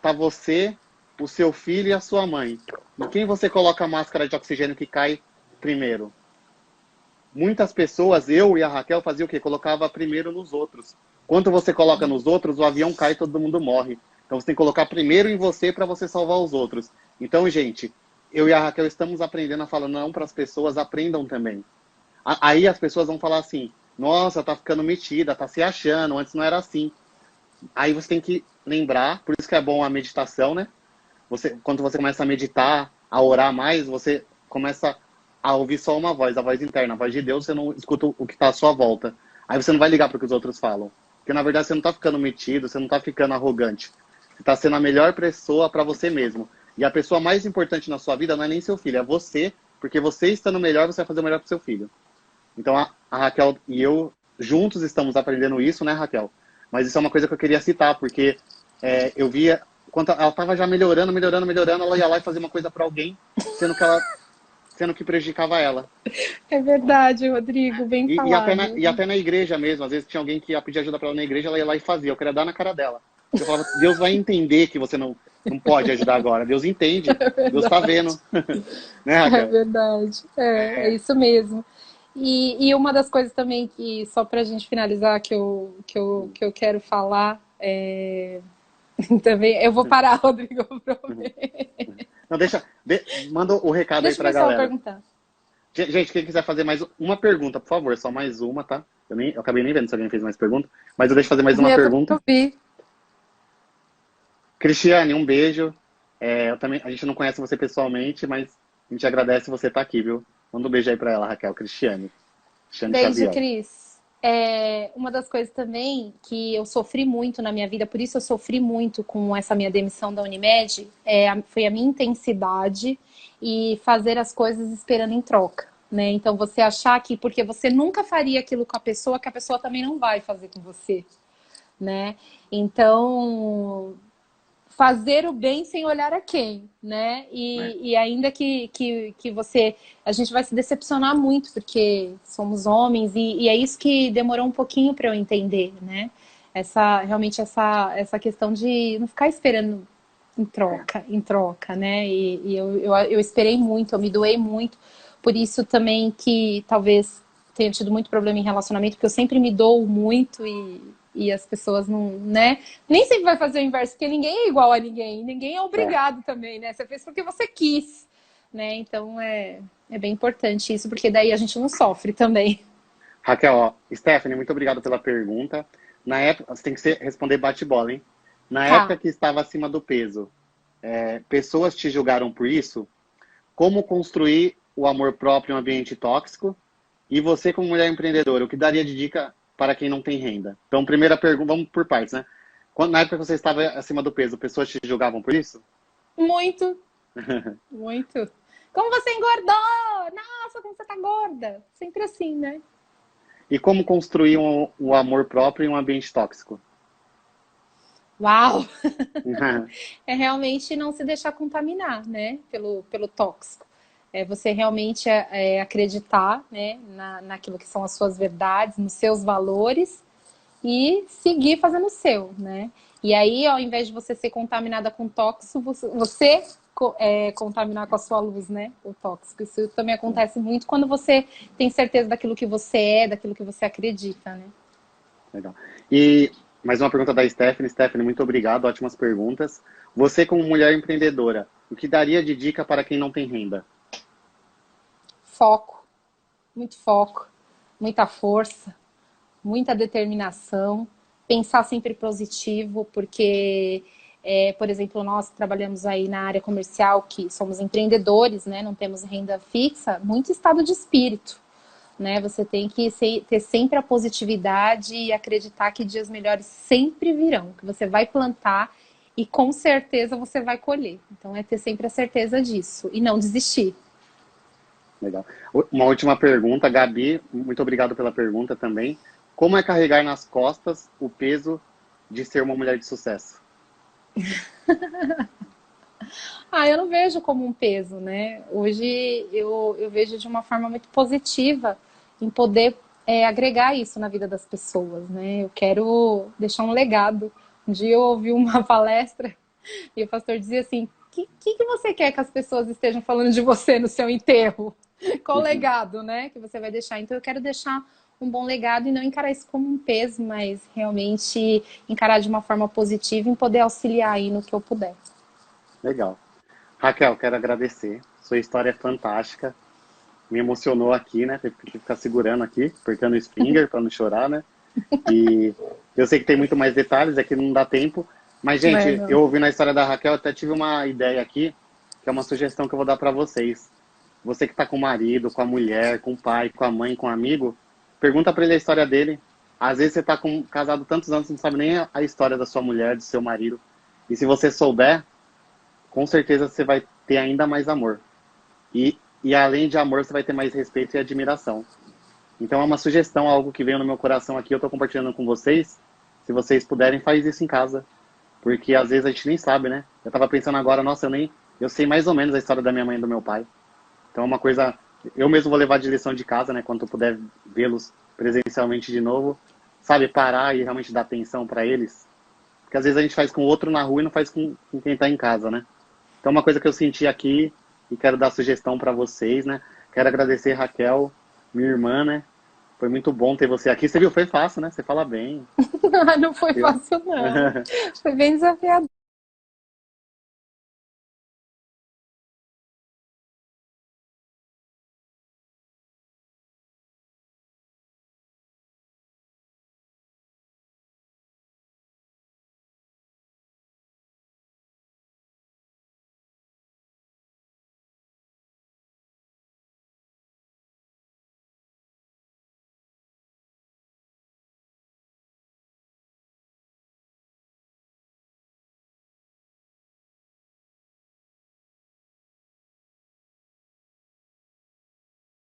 Tá você, o seu filho e a sua mãe. E quem você coloca a máscara de oxigênio que cai primeiro? Muitas pessoas, eu e a Raquel, fazia o quê? Colocava primeiro nos outros. Quando você coloca nos outros, o avião cai e todo mundo morre. Então você tem que colocar primeiro em você para você salvar os outros. Então, gente, eu e a Raquel estamos aprendendo a falar não para as pessoas, aprendam também. Aí as pessoas vão falar assim, nossa, tá ficando metida, tá se achando, antes não era assim. Aí você tem que lembrar, por isso que é bom a meditação, né? Quando você começa a meditar, a orar mais, você começa a ouvir só uma voz, a voz interna, a voz de Deus, você não escuta o que está à sua volta. Aí você não vai ligar para o que os outros falam. Porque na verdade você não está ficando metido, você não está ficando arrogante. Você está sendo a melhor pessoa para você mesmo. E a pessoa mais importante na sua vida não é nem seu filho, é você. Porque você estando melhor, você vai fazer o melhor para seu filho. Então a Raquel e eu juntos estamos aprendendo isso, né, Raquel? Mas isso é uma coisa que eu queria citar, porque eu via, quando ela estava já melhorando, ela ia lá e fazia uma coisa para alguém, sendo que prejudicava ela. É verdade, Rodrigo, bem falado. E até na igreja mesmo, às vezes tinha alguém que ia pedir ajuda para ela na igreja, ela ia lá e fazia, eu queria dar na cara dela. Eu falava, Deus vai entender que você não pode ajudar agora, Deus entende, Deus está vendo. Né, Raquel? É verdade, é isso mesmo. E uma das coisas também que, só para a gente finalizar, que eu quero falar, também, eu vou parar, Rodrigo, eu prometo. Não, manda o recado aí pra galera. Perguntar. Gente, quem quiser fazer mais uma pergunta, por favor, só mais uma, tá? Eu acabei nem vendo se alguém fez mais pergunta, mas eu deixo fazer mais uma pergunta. Cristiane, um beijo. A gente não conhece você pessoalmente, mas a gente agradece você estar aqui, viu? Manda um beijo aí pra ela, Raquel. Cristiane Beijo, Xavier. Cris. Uma das coisas também que eu sofri muito na minha vida, por isso eu sofri muito com essa minha demissão da Unimed, foi a minha intensidade e fazer as coisas esperando em troca, né? Então você achar que porque você nunca faria aquilo com a pessoa, que a pessoa também não vai fazer com você, né? Então fazer o bem sem olhar a quem, né? E ainda que a gente vai se decepcionar muito, porque somos homens, e é isso que demorou um pouquinho para eu entender, né? Realmente essa questão de não ficar esperando em troca, né? E eu esperei muito, eu me doei muito, por isso também que talvez tenha tido muito problema em relacionamento, porque eu sempre me dou muito e as pessoas não, né? Nem sempre vai fazer o inverso, porque ninguém é igual a ninguém. Ninguém é obrigado também, né? Você fez porque você quis, né? Então é bem importante isso, porque daí a gente não sofre também. Raquel, Stephanie, muito obrigado pela pergunta. Na época, você tem que responder bate-bola, hein? Na época que estava acima do peso, pessoas te julgaram por isso? Como construir o amor próprio em um ambiente tóxico? E você, como mulher empreendedora, o que daria de dica para quem não tem renda? Então, primeira pergunta, vamos por partes, né? Na época que você estava acima do peso, pessoas te julgavam por isso? Muito. Muito. Como você engordou? Nossa, como você tá gorda. Sempre assim, né? E como construir o amor próprio em um ambiente tóxico? Uau! É realmente não se deixar contaminar, né? Pelo tóxico. Você realmente acreditar, né, naquilo que são as suas verdades, nos seus valores e seguir fazendo o seu, né? E aí, ao invés de você ser contaminada com tóxico, você contaminar com a sua luz, né? O tóxico. Isso também acontece muito quando você tem certeza daquilo que você é, daquilo que você acredita, né? Legal. E mais uma pergunta da Stephanie. Stephanie, muito obrigado, ótimas perguntas. Você, como mulher empreendedora, o que daria de dica para quem não tem renda? Foco, muita força, muita determinação, pensar sempre positivo, porque, por exemplo, nós trabalhamos aí na área comercial, que somos empreendedores, né? Não temos renda fixa, muito estado de espírito. Né? Você tem que ter sempre a positividade e acreditar que dias melhores sempre virão, que você vai plantar e com certeza você vai colher. Então é ter sempre a certeza disso e não desistir. Legal. Uma última pergunta, Gabi, muito obrigado pela pergunta também. Como é carregar nas costas o peso de ser uma mulher de sucesso? Eu não vejo como um peso, né? Hoje eu vejo de uma forma muito positiva em poder agregar isso na vida das pessoas, né? Eu quero deixar um legado. Um dia eu ouvi uma palestra e o pastor dizia assim: que você quer que as pessoas estejam falando de você no seu enterro? Qual legado, né? Que você vai deixar? Então eu quero deixar um bom legado e não encarar isso como um peso, mas realmente encarar de uma forma positiva e poder auxiliar aí no que eu puder. Legal. Raquel, quero agradecer. Sua história é fantástica. Me emocionou aqui, né? Teve que ficar segurando aqui, apertando o Springer para não chorar, né? E eu sei que tem muito mais detalhes, aqui não dá tempo. Mas, gente, eu ouvindo a história da Raquel, até tive uma ideia aqui, que é uma sugestão que eu vou dar para vocês. Você que está com o marido, com a mulher, com o pai, com a mãe, com o amigo, pergunta para ele a história dele. Às vezes você está casado tantos anos, você não sabe nem a história da sua mulher, do seu marido. E se você souber, com certeza você vai ter ainda mais amor. E além de amor, você vai ter mais respeito e admiração. Então é uma sugestão, algo que veio no meu coração aqui, eu estou compartilhando com vocês. Se vocês puderem, faz isso em casa. Porque às vezes a gente nem sabe, né? Eu estava pensando agora, nossa, eu sei mais ou menos a história da minha mãe e do meu pai. Então é uma coisa, eu mesmo vou levar de lição de casa, né? Quando eu puder vê-los presencialmente de novo. Sabe, parar e realmente dar atenção para eles. Porque às vezes a gente faz com o outro na rua e não faz com quem está em casa, né? Então uma coisa que eu senti aqui e quero dar sugestão para vocês, né? Quero agradecer, Raquel, minha irmã, né? Foi muito bom ter você aqui. Você viu, foi fácil, né? Você fala bem. Não foi fácil, não. Foi bem desafiador.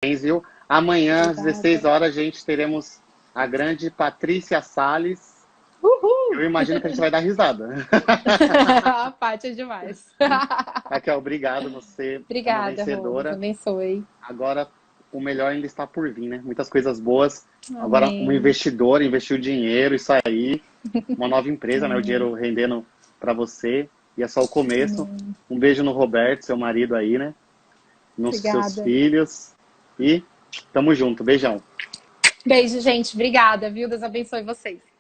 Viu? Amanhã, às Obrigada. 16 horas, gente, teremos a grande Patrícia Salles. Uhul! Eu imagino que a gente vai dar risada. A Paty é demais. Raquel, obrigado. Você é uma Obrigada, Rô. vencedora. Deus abençoe. Agora, o melhor ainda está por vir, né? Muitas coisas boas. Amém. Agora, um investidor investiu dinheiro, isso aí. Uma nova empresa, né? O dinheiro rendendo para você. E é só o começo. Amém. Um beijo no Roberto, seu marido aí, né? Nos seus filhos. E tamo junto. Beijão. Beijo, gente. Obrigada, viu? Deus abençoe vocês.